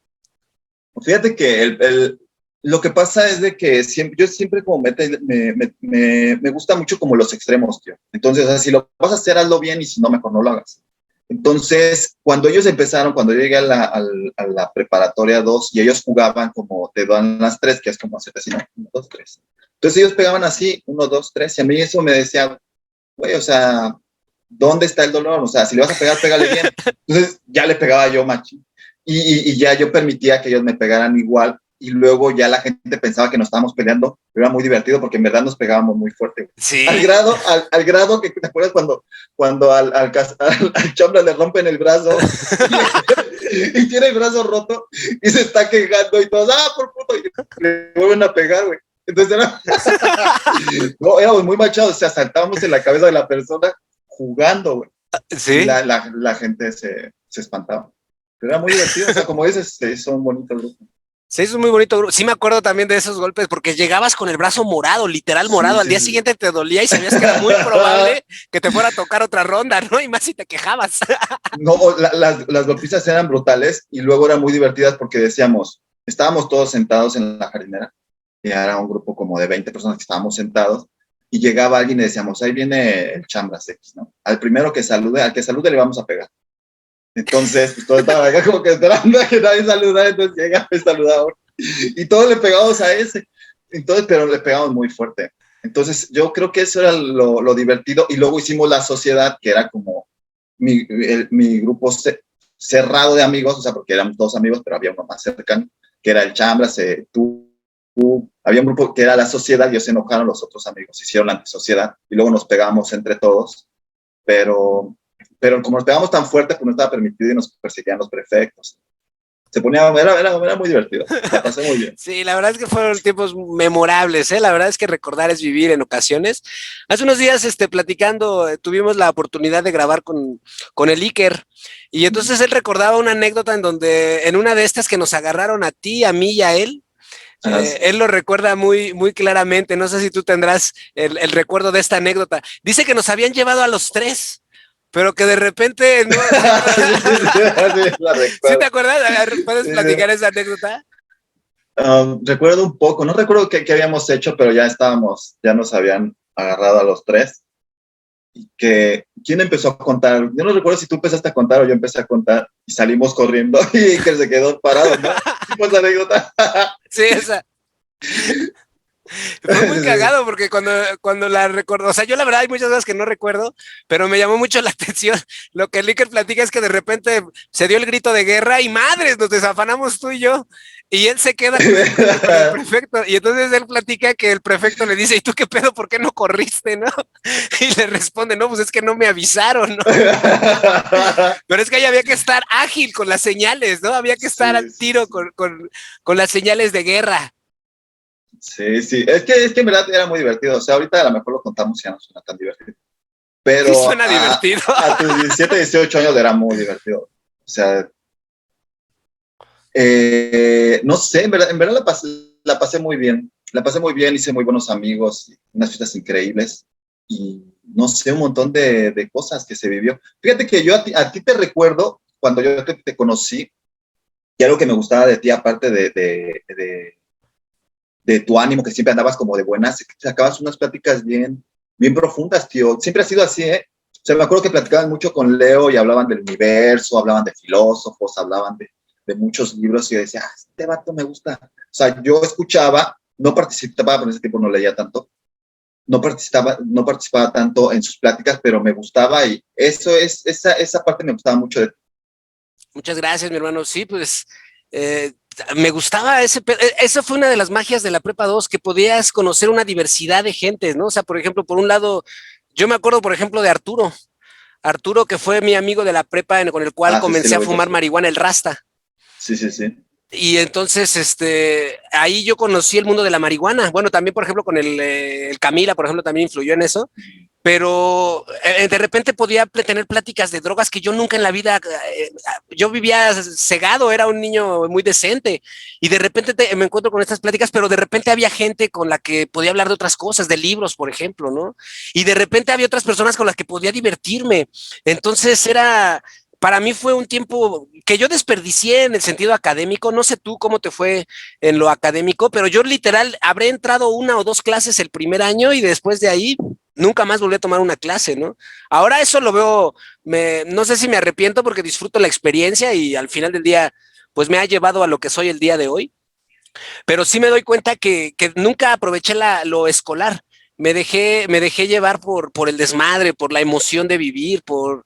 Fíjate que lo que pasa es de que yo siempre como me gusta mucho como los extremos, tío. Entonces, o sea, si lo vas a hacer, hazlo bien y si no, mejor no lo hagas. Entonces, cuando ellos empezaron, cuando yo llegué a la preparatoria 2 y ellos jugaban como te dan las 3, que es como hacer así, ¿no? 1, 2, 3. Entonces ellos pegaban así, 1, 2, 3, y a mí eso me decía, güey, o sea, ¿dónde está el dolor? O sea, si le vas a pegar, pégale bien. Entonces ya le pegaba yo, macho. Y ya yo permitía que ellos me pegaran igual, y luego ya la gente pensaba que nos estábamos peleando, pero era muy divertido porque en verdad nos pegábamos muy fuerte. Sí. Al grado que te acuerdas cuando al chambra le rompen el brazo y tiene el brazo roto y se está quejando y todos, por puto, y le vuelven a pegar, güey. Entonces no, éramos muy machados, o sea, saltábamos en la cabeza de la persona jugando, güey. Sí. Y la gente se espantaba. Pero era muy divertido, o sea, como dices, son bonitos grupos. Sí, es un muy bonito grupo. Sí me acuerdo también de esos golpes, porque llegabas con el brazo morado, literal morado. Al día siguiente te dolía y sabías que era muy probable que te fuera a tocar otra ronda, ¿no? Y más si te quejabas. No, las golpizas eran brutales y luego eran muy divertidas porque decíamos, estábamos todos sentados en la jardinera, y era un grupo como de 20 personas que estábamos sentados, y llegaba alguien y decíamos, ahí viene el Chambras X, ¿no? Al primero que salude, al que salude le vamos a pegar. Entonces, pues todo estaba acá como que esperando a que nadie saludara, entonces llega el saludador. Y todos le pegamos a ese. Entonces, pero le pegamos muy fuerte. Entonces, yo creo que eso era lo divertido. Y luego hicimos la sociedad, que era como mi grupo cerrado de amigos, o sea, porque éramos todos amigos, pero había uno más cercano, que era el Chambras, tú. Había un grupo que era la sociedad, y ellos se enojaron, los otros amigos hicieron la antisociedad, y luego nos pegamos entre todos, pero como nos pegamos tan fuerte, pues no estaba permitido y nos perseguían los prefectos. Se ponía, era muy divertido, la pasé muy bien. Sí, la verdad es que fueron tiempos memorables, ¿eh? La verdad es que recordar es vivir en ocasiones. Hace unos días, platicando, tuvimos la oportunidad de grabar con el Iker, y entonces él recordaba una anécdota en donde, en una de estas que nos agarraron a ti, a mí y a él, Sí. él lo recuerda muy, muy claramente. No sé si tú tendrás el recuerdo de esta anécdota. Dice que nos habían llevado a los 3, pero que de repente no. ¿Sí te acuerdas? ¿Puedes platicar esa anécdota? Recuerdo un poco, no recuerdo qué habíamos hecho, pero ya nos habían agarrado a los 3. Y que, ¿quién empezó a contar? Yo no recuerdo si tú empezaste a contar o yo empecé a contar, y salimos corriendo y que se quedó parado, ¿no? Pues la anécdota. Sí, esa. Fue muy cagado porque cuando la recuerdo, o sea, yo la verdad hay muchas cosas que no recuerdo, pero me llamó mucho la atención. Lo que el Iker platica es que de repente se dio el grito de guerra y madres, nos desafanamos tú y yo. Y él se queda con el prefecto. Y entonces él platica que el prefecto le dice, ¿y tú qué pedo? ¿Por qué no corriste, no? Y le responde, no, pues es que no me avisaron, ¿no? Pero es que ahí había que estar ágil con las señales, ¿no? Había que estar al tiro con las señales de guerra. Sí, sí, es que en verdad era muy divertido, o sea, ahorita a lo mejor lo contamos y ya no suena tan divertido, pero sí suena divertido. A tus 17, 18 años era muy divertido, o sea, no sé, en verdad la pasé muy bien, hice muy buenos amigos, unas fiestas increíbles, y no sé, un montón de cosas que se vivió. Fíjate que yo a ti te recuerdo, cuando yo te conocí, y algo que me gustaba de ti, aparte de tu ánimo, que siempre andabas como de buenas, sacabas unas pláticas bien profundas, tío. Siempre ha sido así, ¿eh? O sea, me acuerdo que platicaban mucho con Leo y hablaban del universo, hablaban de filósofos, hablaban de muchos libros, y yo decía, este vato me gusta. O sea, yo escuchaba, no participaba, porque en ese tiempo no leía tanto, no participaba tanto en sus pláticas, pero me gustaba, y esa parte me gustaba mucho de ti. Muchas gracias, mi hermano. Sí, pues me gustaba esa fue una de las magias de la Prepa 2, que podías conocer una diversidad de gentes, ¿no? O sea, por ejemplo, por un lado, yo me acuerdo, por ejemplo, de Arturo, que fue mi amigo de la prepa con el cual comencé a fumar marihuana, el Rasta. Sí, sí, sí. Y entonces, ahí yo conocí el mundo de la marihuana. Bueno, también, por ejemplo, con el Camila, por ejemplo, también influyó en eso. Pero de repente podía tener pláticas de drogas que yo nunca en la vida, yo vivía cegado, era un niño muy decente, y de repente me encuentro con estas pláticas, pero de repente había gente con la que podía hablar de otras cosas, de libros, por ejemplo, ¿no? Y de repente había otras personas con las que podía divertirme. Entonces para mí fue un tiempo que yo desperdicié en el sentido académico. No sé tú cómo te fue en lo académico, pero yo literal habré entrado una o dos clases el primer año y después de ahí nunca más volví a tomar una clase, ¿no? Ahora eso lo veo, no sé si me arrepiento porque disfruto la experiencia y al final del día, pues me ha llevado a lo que soy el día de hoy, pero sí me doy cuenta que nunca aproveché lo escolar. Me dejé llevar por el desmadre, por la emoción de vivir, por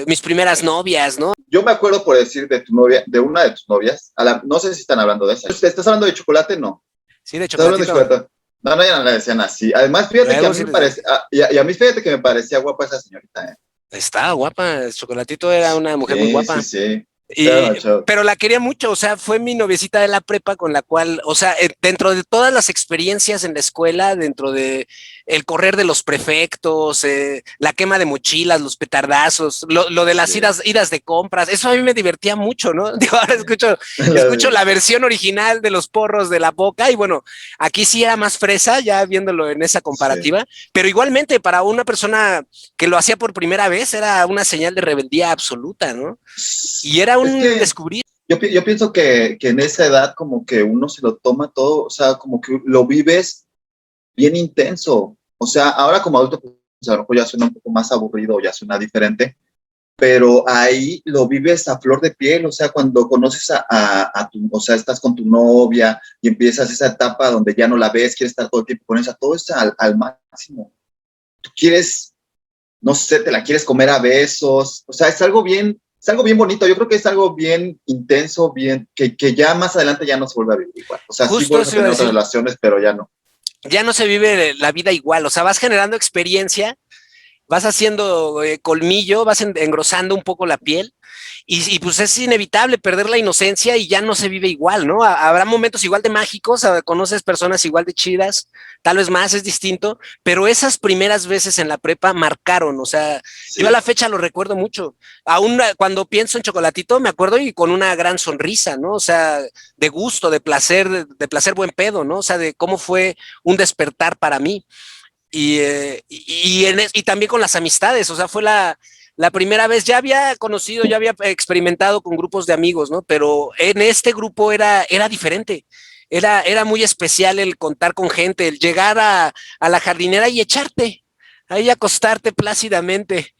mis primeras novias, ¿no? Yo me acuerdo, por decir, de tu novia, de una de tus novias, no sé si están hablando de esa. ¿Estás hablando de chocolate? No. Sí, de ¿Estás hablando de chocolatito. chocolate? No, no, ya no la decían así. Además, fíjate que a Luego mí sí me les digo. parece, y a mí fíjate que me parecía guapa esa señorita, ¿eh? Está guapa, Chocolatito era una mujer muy Sí, sí, guapa. sí. Y, pero la quería mucho, o sea, fue mi noviecita de la prepa con la cual, o sea, dentro de todas las experiencias en la escuela, dentro de el correr de los prefectos, la quema de mochilas, los petardazos, lo de las Sí, idas de compras, eso a mí me divertía mucho, ¿no? Digo, ahora sí. escucho la versión original de los porros de la Boca y bueno, aquí sí era más fresa, ya viéndolo en esa Sí. comparativa, pero igualmente para una persona que lo hacía por primera vez era una señal de rebeldía absoluta, ¿no? Y era Es un que descubrir. yo pienso que en esa edad como que uno se lo toma todo, o sea, como que lo vives bien intenso. O sea, ahora como adulto, pues a lo mejor ya suena un poco más aburrido, ya suena diferente, pero ahí lo vives a flor de piel, o sea, cuando conoces a tu, o sea, estás con tu novia y empiezas esa etapa donde ya no la ves, quieres estar todo el tiempo con ella, todo es al máximo. Tú quieres, no sé, te la quieres comer a besos, o sea, es algo bien bonito, yo creo que es algo bien intenso, bien, que ya más adelante ya no se vuelve a vivir igual. O sea, sí Justo vuelves a eso iba a tener otras decir, relaciones, pero ya no. ya no se vive la vida igual, o sea, vas generando experiencia, vas haciendo colmillo, vas engrosando un poco la piel pues es inevitable perder la inocencia y ya no se vive igual, ¿no? Habrá momentos igual de mágicos, conoces personas igual de chidas, tal vez más es distinto, pero esas primeras veces en la prepa marcaron, o sea, yo a la Sí, fecha lo recuerdo mucho. Aún cuando pienso en Chocolatito me acuerdo y con una gran sonrisa, ¿no? O sea, de gusto, de placer buen pedo, ¿no? O sea, de cómo fue un despertar para mí. Y también con las amistades, o sea, fue la primera vez, ya había conocido, ya había experimentado con grupos de amigos, ¿no? Pero en este grupo era diferente. Era muy especial el contar con gente, el llegar a la jardinera y echarte, ahí acostarte plácidamente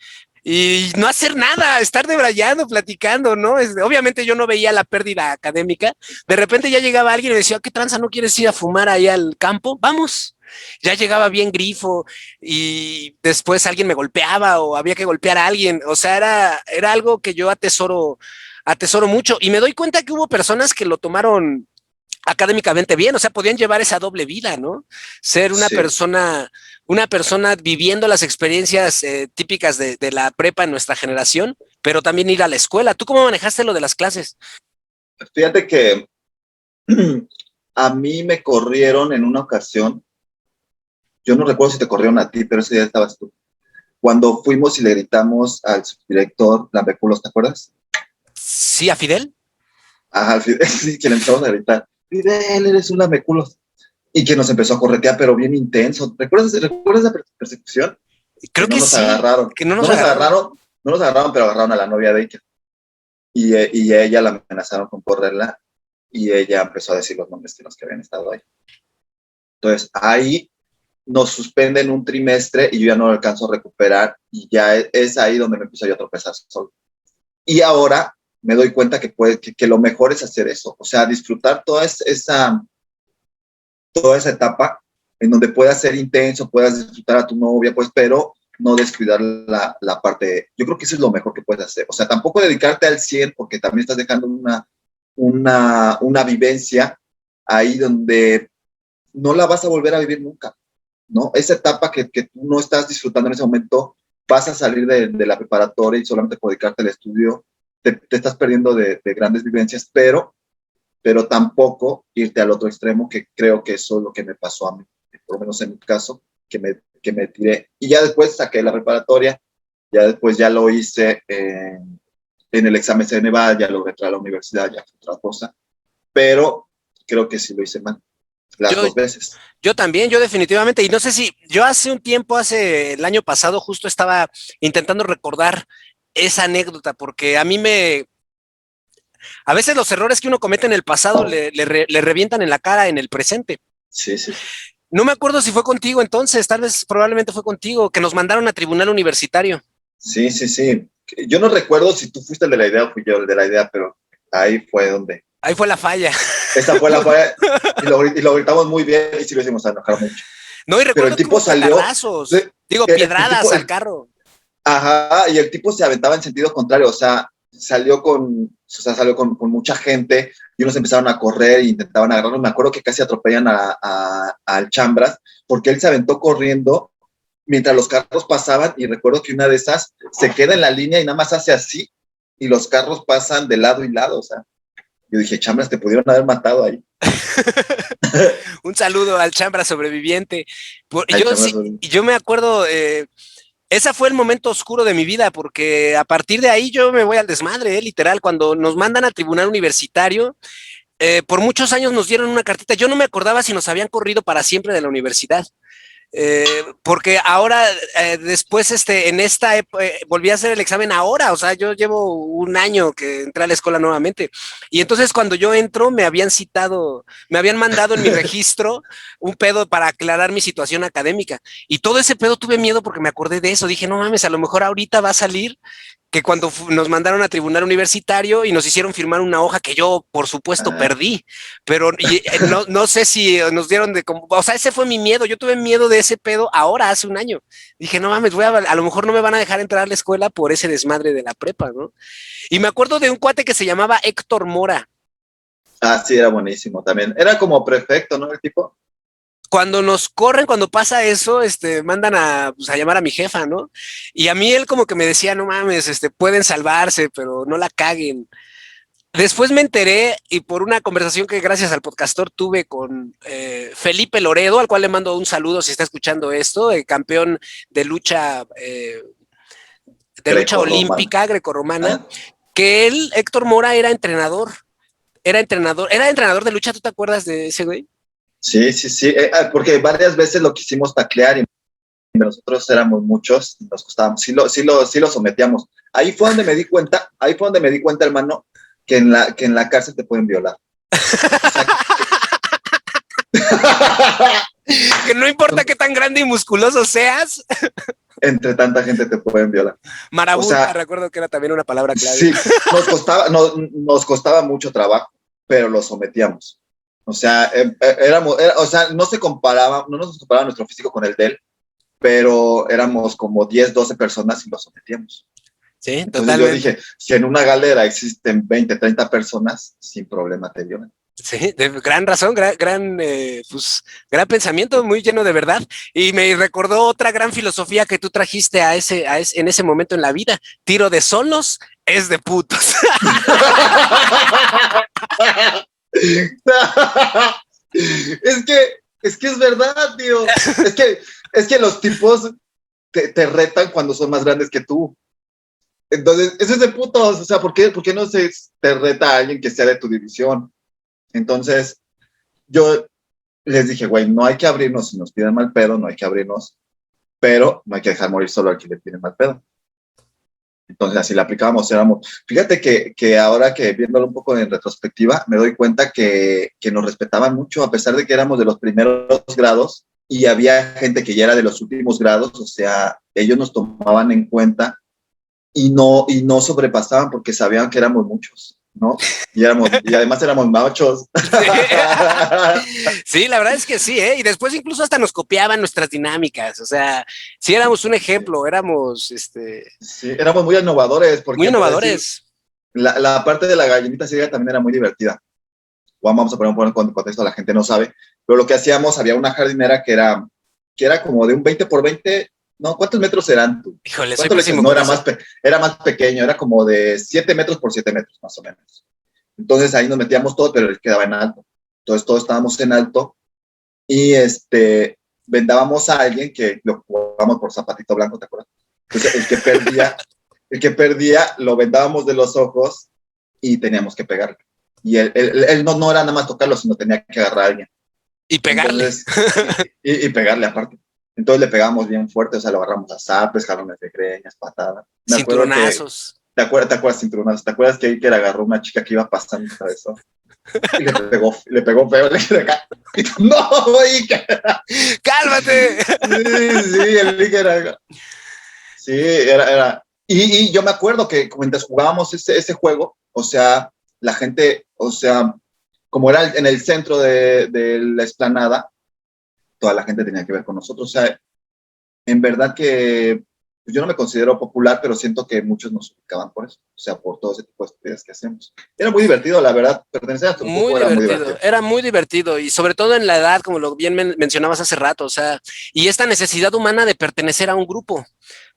y no hacer nada, estar debrayando, platicando, ¿no? Obviamente yo no veía la pérdida académica. De repente ya llegaba alguien y me decía, ¿qué tranza? ¿No quieres ir a fumar ahí al campo? Vamos. Ya llegaba bien grifo y después alguien me golpeaba o había que golpear a alguien. O sea, era algo que yo atesoro mucho y me doy cuenta que hubo personas que lo tomaron académicamente bien, o sea, podían llevar esa doble vida, ¿no? Ser sí. una persona viviendo las experiencias típicas de la prepa en nuestra generación, pero también ir a la escuela. ¿Tú cómo manejaste lo de las clases? Fíjate que a mí me corrieron en una ocasión, yo no recuerdo si te corrieron a ti, pero ese día estabas tú. Cuando fuimos y le gritamos al subdirector Lambeculos, ¿te acuerdas? Sí, a Fidel. Ajá, al Fidel, sí, que le empezamos a gritar, Fidel, eres un Lambeculos. Y que nos empezó a corretear, pero bien intenso. ¿Recuerdas la persecución? Que Creo no que nos sí, agarraron. que no nos No nos agarraron. agarraron, no nos agarraron, pero agarraron a la novia de ella. Y a ella la amenazaron con correrla y ella empezó a decir los nombres de los que habían estado ahí. Entonces, ahí nos suspenden un trimestre y yo ya no lo alcanzo a recuperar y ya es ahí donde me empiezo yo a tropezar solo. Y ahora me doy cuenta que lo mejor es hacer eso, o sea, disfrutar toda esa etapa en donde puedas ser intenso, puedas disfrutar a tu novia, pues, pero no descuidar la parte, yo creo que eso es lo mejor que puedes hacer. O sea, tampoco dedicarte al 100 porque también estás dejando una vivencia ahí donde no la vas a volver a vivir nunca, ¿no? Esa etapa que tú no estás disfrutando en ese momento, vas a salir de la preparatoria y solamente por dedicarte al estudio, te estás perdiendo de grandes vivencias, pero tampoco irte al otro extremo, que creo que eso es lo que me pasó a mí, por lo menos en mi caso, que me tiré. Y ya después saqué la preparatoria, ya después ya lo hice en el examen Ceneval, ya lo entré a la universidad, ya fue otra cosa, pero creo que sí lo hice mal, las Yo, dos veces. yo también, yo definitivamente, y no sé si, yo hace un tiempo, hace el año pasado, justo estaba intentando recordar esa anécdota, porque a veces los errores que uno comete en el pasado le revientan en la cara en el presente. Sí, sí, sí. No me acuerdo si fue contigo entonces, tal vez probablemente fue contigo, que nos mandaron a tribunal universitario. Sí, sí, sí. Yo no recuerdo si tú fuiste el de la idea o fui yo el de la idea, pero ahí fue donde. Ahí fue la falla. Esa fue la falla y lo gritamos muy bien y sí lo hicimos enojar mucho. No, y Pero el recuerdo que tipo hubo salió, catarrazos, digo, el piedradas tipo, al carro. ajá, y el tipo se aventaba en sentido contrario, o sea, salió con mucha gente y unos empezaron a correr e intentaban agarrarlo. Me acuerdo que casi atropellan al Chambras porque él se aventó corriendo mientras los carros pasaban y recuerdo que una de esas se queda en la línea y nada más hace así y los carros pasan de lado y lado, o sea, yo dije, Chambras, te pudieron haber matado ahí. Un saludo al Chambra sobreviviente. Ay, Yo, Chambras, sí, yo me acuerdo, ese fue el momento oscuro de mi vida, porque a partir de ahí yo me voy al desmadre, literal. Cuando nos mandan al tribunal universitario, por muchos años nos dieron una cartita. Yo no me acordaba si nos habían corrido para siempre de la universidad. Porque ahora, después, volví a hacer el examen ahora, o sea, yo llevo un año que entré a la escuela nuevamente. Y entonces cuando yo entro, me habían mandado en mi registro un pedo para aclarar mi situación académica. Y todo ese pedo tuve miedo porque me acordé de eso. Dije, no mames, a lo mejor ahorita va a salir que cuando nos mandaron a tribunal universitario y nos hicieron firmar una hoja que yo, por supuesto, perdí, pero no sé si nos dieron o sea, ese fue mi miedo, yo tuve miedo de ese pedo ahora, hace un año. Dije, no mames, a lo mejor no me van a dejar entrar a la escuela por ese desmadre de la prepa, ¿no? Y me acuerdo de un cuate que se llamaba Héctor Mora. Ah, sí, era buenísimo también. Era como prefecto, ¿no? El tipo. Cuando nos corren, cuando pasa eso, mandan pues, a llamar a mi jefa, ¿no? Y a mí él como que me decía, no mames, pueden salvarse, pero no la caguen. Después me enteré y por una conversación que gracias al podcastor tuve con Felipe Loredo, al cual le mando un saludo si está escuchando esto, campeón de lucha Greco-romano. olímpica grecorromana, Ah, que él, Héctor Mora, era entrenador de lucha. ¿Tú te acuerdas de ese güey? sí, sí, sí. Porque varias veces lo quisimos taclear y nosotros éramos muchos y nos costábamos. Sí lo sometíamos. Ahí fue donde me di cuenta, hermano, que en la cárcel te pueden violar. O sea, Que no importa qué tan grande y musculoso seas. entre tanta gente te pueden violar. O Marabunta, sea, recuerdo que era también una palabra clave. sí, nos costaba mucho trabajo, pero lo sometíamos. O sea, o sea, no nos comparaba nuestro físico con el de él, pero éramos como 10, 12 personas y lo sometíamos. Sí, Entonces yo totalmente. dije, si en una galera existen 20, 30 personas, sin problema te violan. Sí, de gran razón, pues, gran pensamiento, muy lleno de verdad. Y me recordó otra gran filosofía que tú trajiste en ese momento en la vida. Tiro de solos es de putos. Es que es verdad, tío. Es que los tipos te retan cuando son más grandes que tú. Entonces, eso es de putos. O sea, ¿por qué no te reta a alguien que sea de tu división? Entonces, yo les dije, güey, no hay que abrirnos si nos piden mal pedo, no hay que abrirnos, pero no hay que dejar morir solo al que le piden mal pedo. Entonces, así la aplicábamos. Fíjate que ahora que viéndolo un poco en retrospectiva, me doy cuenta que nos respetaban mucho, a pesar de que éramos de los primeros grados y había gente que ya era de los últimos grados, o sea, ellos nos tomaban en cuenta y no sobrepasaban porque sabían que éramos muchos, ¿no? Y además éramos machos. Sí. Sí, la verdad es que sí, ¿eh? Y después incluso hasta nos copiaban nuestras dinámicas. O sea, sí éramos un ejemplo, éramos Sí, éramos muy innovadores, por muy ejemplo, decir, innovadores. la parte de la gallinita ciega también era muy divertida. Vamos a poner un poco en contexto, la gente no sabe, pero lo que hacíamos, había una jardinera que era como de un 20 por 20, no, ¿cuántos metros eran tú? Híjole, soy ¿Cuánto le dices? pésimo No, con era eso. más pequeño, era como de 7 metros por 7 metros, más o menos. Entonces ahí nos metíamos todo, pero él quedaba en alto. Entonces todos estábamos en alto y vendábamos a alguien que lo jugábamos por zapatito blanco, ¿te acuerdas? Entonces el que perdía lo vendábamos de los ojos y teníamos que pegarle. Y él no era nada más tocarlo, sino tenía que agarrar a alguien. Y pegarle. Entonces, y pegarle aparte. Entonces le pegamos bien fuerte, o sea, lo agarramos a zapes, jalones de greñas, patadas. Me acuerdo que, Cinturonazos. ¿te acuerdas cinturonazos? ¿Te acuerdas que Iker agarró una chica que iba pasando y atravesó? Y le pegó feo, le dije acá. Y tú, no, Iker. ¡Cálmate! Sí, el Iker era. Sí, era. Y yo me acuerdo que mientras jugábamos ese juego, o sea, la gente, o sea, como era en el centro de la explanada, toda la gente tenía que ver con nosotros. O sea, en verdad que pues, yo no me considero popular, pero siento que muchos nos ubicaban por eso, o sea, por todo ese tipo de actividades que hacemos. Era muy divertido, la verdad, pertenecer a tu Muy grupo era muy divertido, divertido. era muy divertido y sobre todo en la edad, como lo bien mencionabas hace rato, o sea, y esta necesidad humana de pertenecer a un grupo.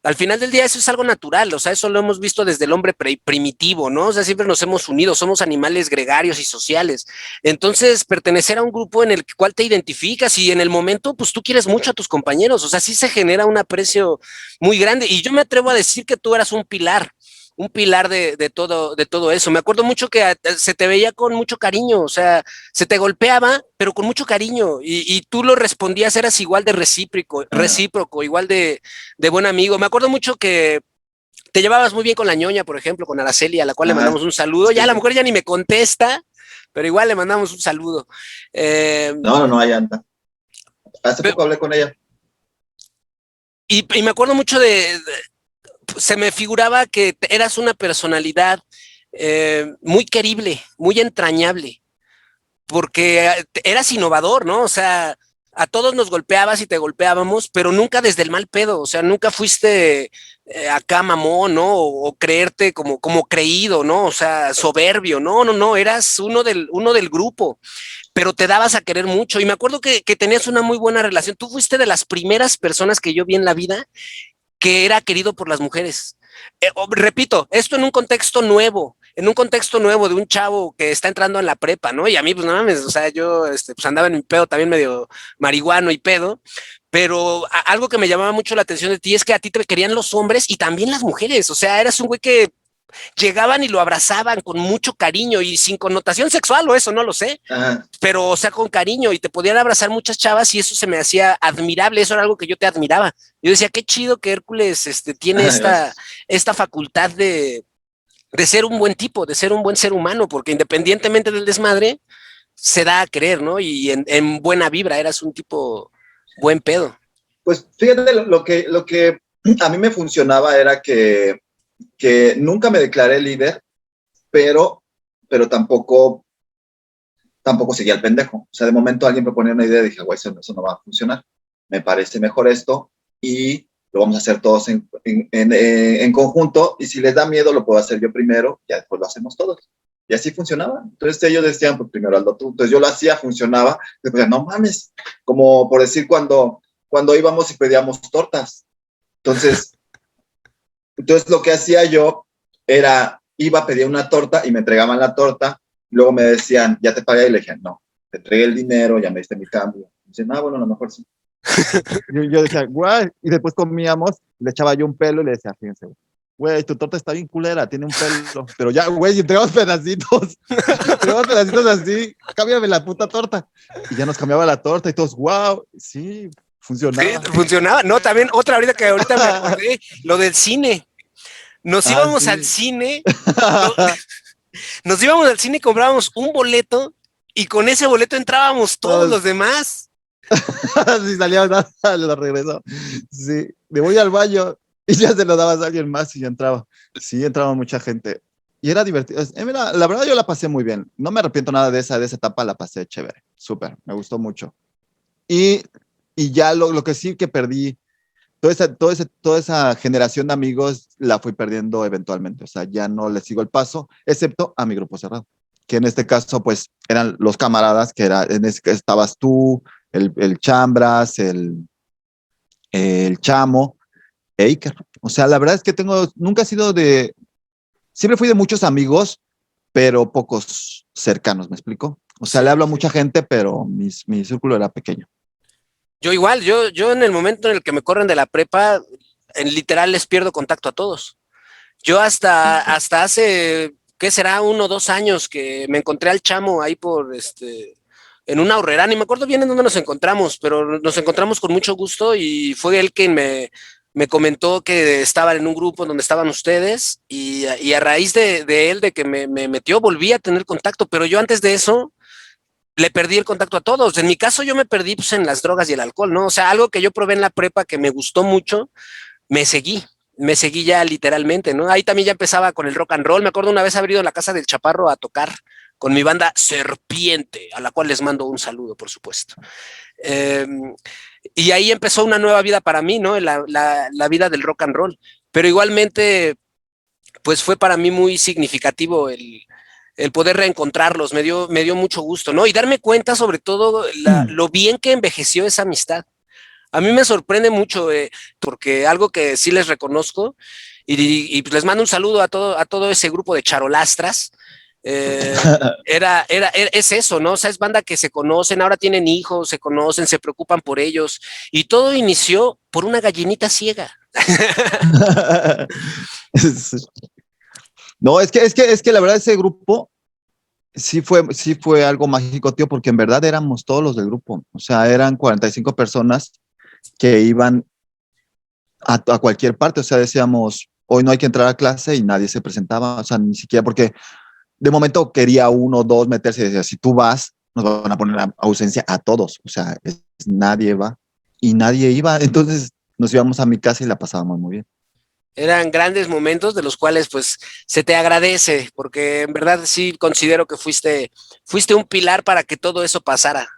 Al final del día eso es algo natural, o sea, eso lo hemos visto desde el hombre primitivo, ¿no? O sea, siempre nos hemos unido, somos animales gregarios y sociales. Entonces, pertenecer a un grupo en el cual te identificas y en el momento, pues tú quieres mucho a tus compañeros, o sea, sí se genera un aprecio muy grande y yo me atrevo a decir que tú eras un pilar de todo eso. Me acuerdo mucho que se te veía con mucho cariño, o sea, se te golpeaba, pero con mucho cariño, y tú lo respondías, eras igual de recíproco, igual de buen amigo. Me acuerdo mucho que te llevabas muy bien con la ñoña, por ejemplo, con Araceli, a la cual le Ajá, mandamos un saludo. Ya la sí. mujer ya ni me contesta, pero igual le mandamos un saludo. Eh, No, ahí anda. Hace poco hablé con ella. y me acuerdo mucho se me figuraba que eras una personalidad muy querible, muy entrañable, porque eras innovador, ¿no? O sea, a todos nos golpeabas y te golpeábamos, pero nunca desde el mal pedo, o sea, nunca fuiste acá mamón, ¿no? O creerte como creído, ¿no? O sea, soberbio, no, eras uno del grupo, pero te dabas a querer mucho. Y me acuerdo que tenías una muy buena relación. Tú fuiste de las primeras personas que yo vi en la vida que era querido por las mujeres. Repito, esto en un contexto nuevo de un chavo que está entrando en la prepa, ¿no? Y a mí, pues no mames, o sea, yo pues andaba en mi pedo también medio marihuano y pedo, pero algo que me llamaba mucho la atención de ti es que a ti te querían los hombres y también las mujeres, o sea, eras un güey que llegaban y lo abrazaban con mucho cariño y sin connotación sexual o eso, no lo sé, Ajá. pero o sea, con cariño y te podían abrazar muchas chavas y eso se me hacía admirable, eso era algo que yo te admiraba. Yo decía, qué chido que Hércules tiene Gracias. esta facultad de ser un buen tipo, de ser un buen ser humano, porque independientemente del desmadre, se da a querer, ¿no? Y en buena vibra, eras un tipo buen pedo. Pues fíjate, lo que a mí me funcionaba era que nunca me declaré líder, pero, pero tampoco seguía el pendejo. O sea, de momento alguien proponía una idea y dije, güey, eso no va a funcionar. Me parece mejor esto y lo vamos a hacer todos en conjunto. Y si les da miedo, lo puedo hacer yo primero, ya después lo hacemos todos. Y así funcionaba. Entonces ellos decían, pues primero hazlo tú. Entonces yo lo hacía, funcionaba. Después, no mames, como por decir cuando íbamos y pedíamos tortas. Entonces, entonces lo que hacía yo era, iba a pedir una torta y me entregaban la torta. Luego me decían, ya te pagué. Y le dije, no, te entregué el dinero, ya me diste mi cambio. Y dicen, bueno, a lo mejor sí. Yo decía, güey, y después comíamos, le echaba yo un pelo y le decía, fíjense, güey, tu torta está bien culera, tiene un pelo. Pero ya, güey, entregamos pedacitos, entregamos pedacitos así, cámbiame la puta torta. Y ya nos cambiaba la torta y todos, wow, sí, Sí, funcionaba. funcionaba. No, también otra ahorita me acordé, lo del cine. Nos Ah, íbamos al sí. cine, no, nos íbamos al cine y comprábamos un boleto y con ese boleto entrábamos todos los demás. Sí, salía, lo regresó. Sí, me voy al baño y ya se lo dabas a alguien más y ya entraba. Sí, entraba mucha gente. Y era divertido. Mira, la verdad yo la pasé muy bien. No me arrepiento nada de esa etapa, la pasé chévere. Súper, me gustó mucho. Y, y ya lo que sí que perdí, toda esa generación de amigos la fui perdiendo eventualmente. O sea, ya no le sigo el paso, excepto a mi grupo cerrado. Que en este caso, pues, eran los camaradas, estabas tú, el Chambras, el Chamo, Eiker. O sea, la verdad es que nunca he sido siempre fui de muchos amigos, pero pocos cercanos, ¿me explico? O sea, le Sí. hablo a mucha gente, pero mi círculo era pequeño. Yo igual, yo en el momento en el que me corren de la prepa, en literal les pierdo contacto a todos. Yo hasta hace, ¿qué será? 1 o 2 años que me encontré al chamo ahí en una horrera, ni me acuerdo bien en dónde nos encontramos, pero nos encontramos con mucho gusto y fue él quien me comentó que estaban en un grupo donde estaban ustedes y a raíz de él, de que me metió, volví a tener contacto, pero yo antes de eso le perdí el contacto a todos. En mi caso yo me perdí pues, en las drogas y el alcohol, ¿no? O sea, algo que yo probé en la prepa que me gustó mucho, me seguí. Me seguí ya literalmente, ¿no? Ahí también ya empezaba con el rock and roll. Me acuerdo una vez haber ido a la casa del Chaparro a tocar con mi banda Serpiente, a la cual les mando un saludo, por supuesto. Eh, y ahí empezó una nueva vida para mí, ¿no? La vida del rock and roll. Pero igualmente, pues fue para mí muy significativo el poder reencontrarlos, me dio mucho gusto, ¿no? Y darme cuenta sobre todo lo bien que envejeció esa amistad. A mí me sorprende mucho, porque algo que sí les reconozco, y pues les mando un saludo a todo ese grupo de charolastras, eh, es eso, ¿no? O sea, es banda que se conocen, ahora tienen hijos, se conocen, se preocupan por ellos, y todo inició por una gallinita ciega. No, es que la verdad ese grupo sí fue algo mágico, tío, porque en verdad éramos todos los del grupo. O sea, eran 45 personas que iban a cualquier parte. O sea, decíamos, hoy no hay que entrar a clase y nadie se presentaba. O sea, ni siquiera porque de momento quería uno o dos meterse y decía, si tú vas, nos van a poner a ausencia a todos. O sea, nadie va y nadie iba. Entonces nos íbamos a mi casa y la pasábamos muy bien. Eran grandes momentos de los cuales pues se te agradece, porque en verdad sí considero que fuiste un pilar para que todo eso pasara.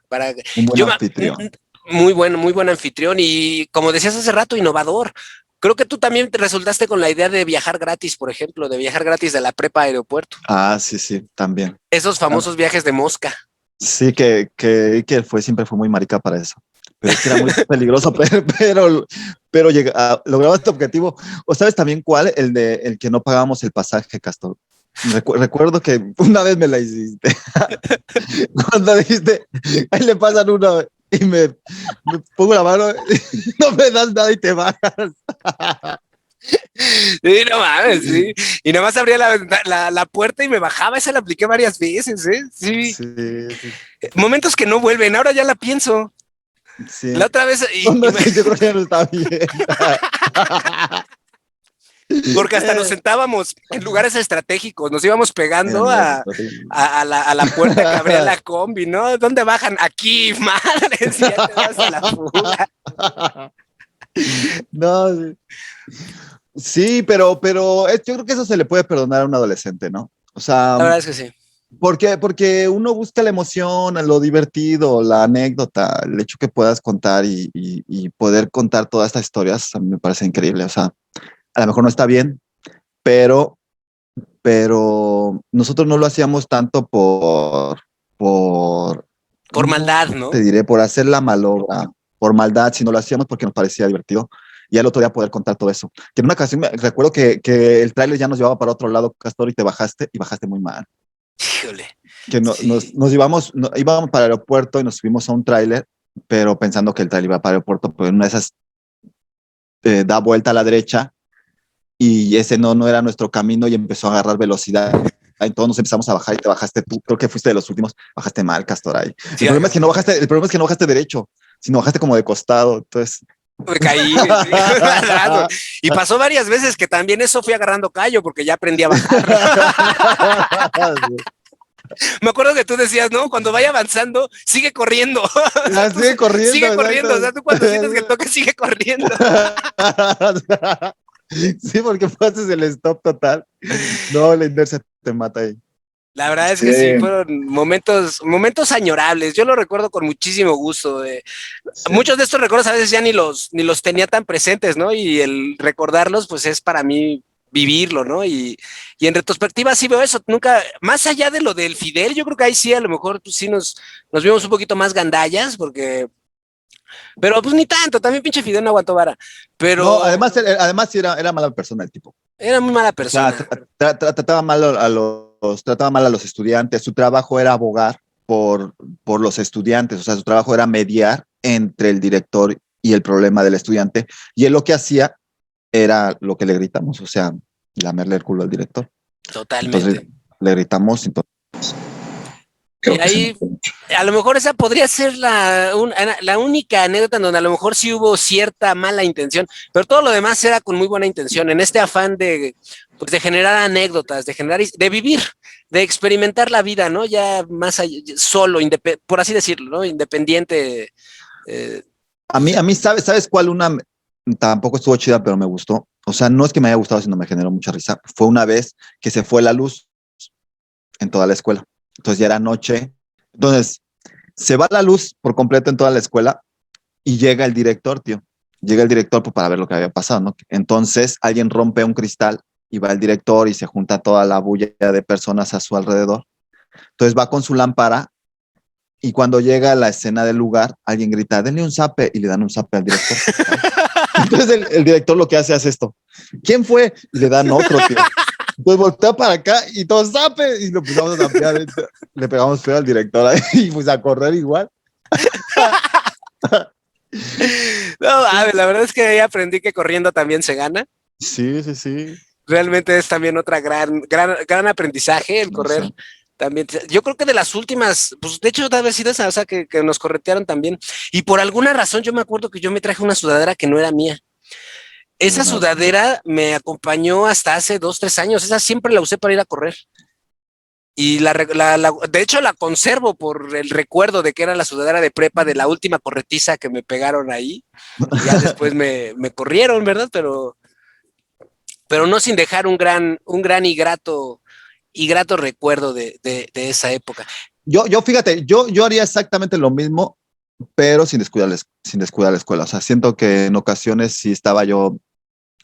Un buen Yo anfitrión. muy buen anfitrión y como decías hace rato, innovador. Creo que tú también te resultaste con la idea de viajar gratis, por ejemplo, de viajar gratis de la prepa a aeropuerto. Ah, sí, sí, también. Esos famosos viajes de mosca. Sí, que siempre fue muy marica para eso. Pero es que era muy peligroso, pero lograba este objetivo. ¿O sabes también cuál? El que no pagábamos el pasaje, Castor. Recuerdo que una vez me la hiciste. Cuando dijiste, ahí le pasan uno y me pongo la mano, no me das nada y te bajas. Sí, no mames, sí. Y nada más abría la puerta y me bajaba. Esa la apliqué varias veces, ¿eh? Sí. Sí, sí, Momentos que no vuelven. Ahora ya la pienso. sí. La otra vez, No, es que yo creo que ya no está bien. porque hasta nos sentábamos en lugares estratégicos, nos íbamos pegando a la puerta que abría la combi, ¿no? ¿Dónde bajan? Aquí, madre, si ya te vas a la fuga. No, sí, pero yo creo que eso se le puede perdonar a un adolescente, ¿no? O sea, La verdad es que sí. porque uno busca la emoción, lo divertido, la anécdota, el hecho que puedas contar y poder contar todas estas historias, a mí me parece increíble. O sea, a lo mejor no está bien, pero, pero nosotros no lo hacíamos tanto Por maldad, ¿no? te diré, por hacer la malobra, por maldad, sino lo hacíamos porque nos parecía divertido. Y al otro día poder contar todo eso. Que en una ocasión recuerdo que el tráiler ya nos llevaba para otro lado, Castor, y bajaste muy mal. Híjole. Que Sí. íbamos para el aeropuerto y nos subimos a un tráiler, pero pensando que el tráiler iba para el aeropuerto, pero en una de esas da vuelta a la derecha y ese no era nuestro camino y empezó a agarrar velocidad. Entonces nos empezamos a bajar y te bajaste tú. Creo que fuiste de los últimos. Bajaste mal, Castor. Ahí. Sí, El problema es que no bajaste derecho, sino bajaste como de costado. Entonces. me caí. Sí. Y pasó varias veces que también eso fui agarrando callo porque ya aprendí a bajar. Me acuerdo que tú decías, no, cuando vaya avanzando, sigue corriendo. Sigue corriendo. Sigue corriendo. O sea, tú cuando sientes que toca, sigue corriendo. Sí, porque haces el stop total. No, la inercia te mata ahí. La verdad es que sí, fueron momentos añorables. Yo lo recuerdo con muchísimo gusto. Sí. Muchos de estos recuerdos a veces ya ni los tenía tan presentes, ¿no? Y el recordarlos, pues es para mí vivirlo, ¿no? Y en retrospectiva sí veo eso. Nunca, más allá de lo del Fidel, yo creo que ahí sí a lo mejor pues, sí nos vimos un poquito más gandallas, pero pues ni tanto, también pinche Fidel no aguantó vara. Pero no, además sí era mala persona el tipo. Era muy mala persona. O sea, trataba mal a los estudiantes. Su trabajo era abogar por los estudiantes. O sea, su trabajo era mediar entre el director y el problema del estudiante. Y él lo que hacía era lo que le gritamos, o sea, lamerle el culo al director. Totalmente. Entonces le gritamos. Entonces... Creo Y que se ahí, notó mucho. a lo mejor esa podría ser la única anécdota en donde a lo mejor sí hubo cierta mala intención, pero todo lo demás era con muy buena intención, en este afán pues de generar anécdotas, de vivir, de experimentar la vida, ¿no? Ya más allá, solo, por así decirlo, ¿no? Independiente. Pues A mí ¿sabes cuál una tampoco estuvo chida, pero me gustó? O sea, no es que me haya gustado, sino me generó mucha risa. Fue una vez que se fue la luz en toda la escuela. Entonces ya era noche. Entonces, se va la luz por completo en toda la escuela y llega el director, tío. Llega el director pues, para ver lo que había pasado, ¿no? Entonces alguien rompe un cristal y va el director y se junta toda la bulla de personas a su alrededor. Entonces va con su lámpara y cuando llega a la escena del lugar, alguien grita, denle un zape y le dan un zape al director. Entonces el director lo que hace es esto. ¿Quién fue? Y le dan otro, tío. Entonces voltea para acá y todo zape y lo empezamos a zapear. Le pegamos feo al director ahí, y pues a correr igual. no, la verdad es que ahí aprendí que corriendo también se gana. Sí, sí, sí. Realmente es también otra gran aprendizaje el No sé. correr. También, yo creo que de las últimas, pues de hecho, debe haber sido esa, o sea, que nos corretearon también. Y por alguna razón, yo me acuerdo que yo me traje una sudadera que no era mía. Esa sudadera me acompañó hasta hace 2, 3 años. Esa siempre la usé para ir a correr. Y de hecho, la conservo por el recuerdo de que era la sudadera de prepa de la última corretiza que me pegaron ahí. Y ya después me corrieron, ¿verdad? Pero no sin dejar un gran y grato recuerdo de esa época. Fíjate, yo haría exactamente lo mismo, pero sin descuidar la escuela. O sea, siento que en ocasiones sí estaba yo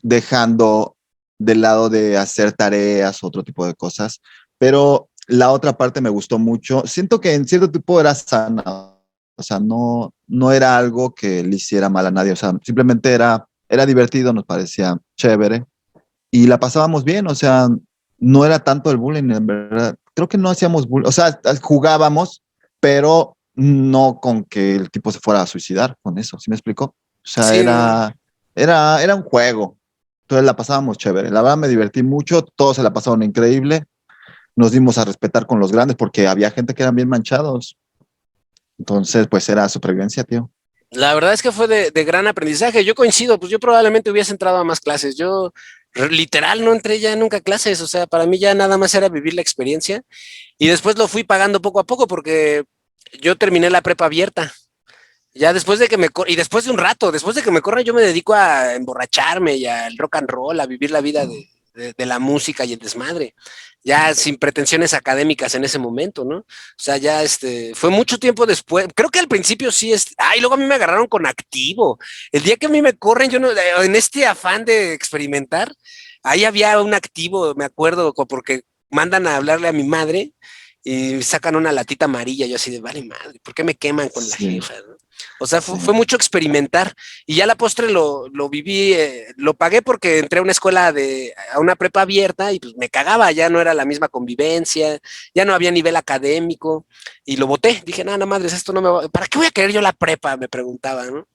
dejando de lado de hacer tareas, otro tipo de cosas, pero la otra parte me gustó mucho. Siento que en cierto tipo era sana, o sea, no era algo que le hiciera mal a nadie, o sea, simplemente era divertido, nos parecía chévere y la pasábamos bien, o sea, no era tanto el bullying, en verdad. Creo que no hacíamos bullying, o sea, jugábamos, pero no con que el tipo se fuera a suicidar con eso, ¿sí me explico? O sea, Sí, era un juego. Entonces la pasábamos chévere. La verdad me divertí mucho, todos se la pasaron increíble. Nos dimos a respetar con los grandes porque había gente que eran bien manchados. Entonces, pues era supervivencia, tío. la verdad es que fue de gran aprendizaje. Yo coincido, pues yo probablemente hubiese entrado a más clases. Yo literal no entré ya nunca a clases, o sea, para mí ya nada más era vivir la experiencia y después lo fui pagando poco a poco porque yo terminé la prepa abierta. Ya después de que y después de un rato, después de que me corran, yo me dedico a emborracharme y al rock and roll, a vivir la vida de la música y el desmadre, ya sin pretensiones académicas en ese momento, ¿no? O sea, ya fue mucho tiempo después, creo que al principio sí luego a mí me agarraron con activo. El día que a mí me corren, yo no, en este afán de experimentar, ahí había un activo, me acuerdo, porque mandan a hablarle a mi madre y sacan una latita amarilla, yo así de, vale madre, ¿por qué me queman con la Sí, jefa? ¿No? O sea, sí. fue mucho experimentar y ya la postre lo viví, lo pagué porque entré a una escuela a una prepa abierta y pues me cagaba, ya no era la misma convivencia, ya no había nivel académico y lo boté. Dije, nada, madres, esto no me va, ¿para qué voy a querer yo la prepa? Me preguntaba, ¿no?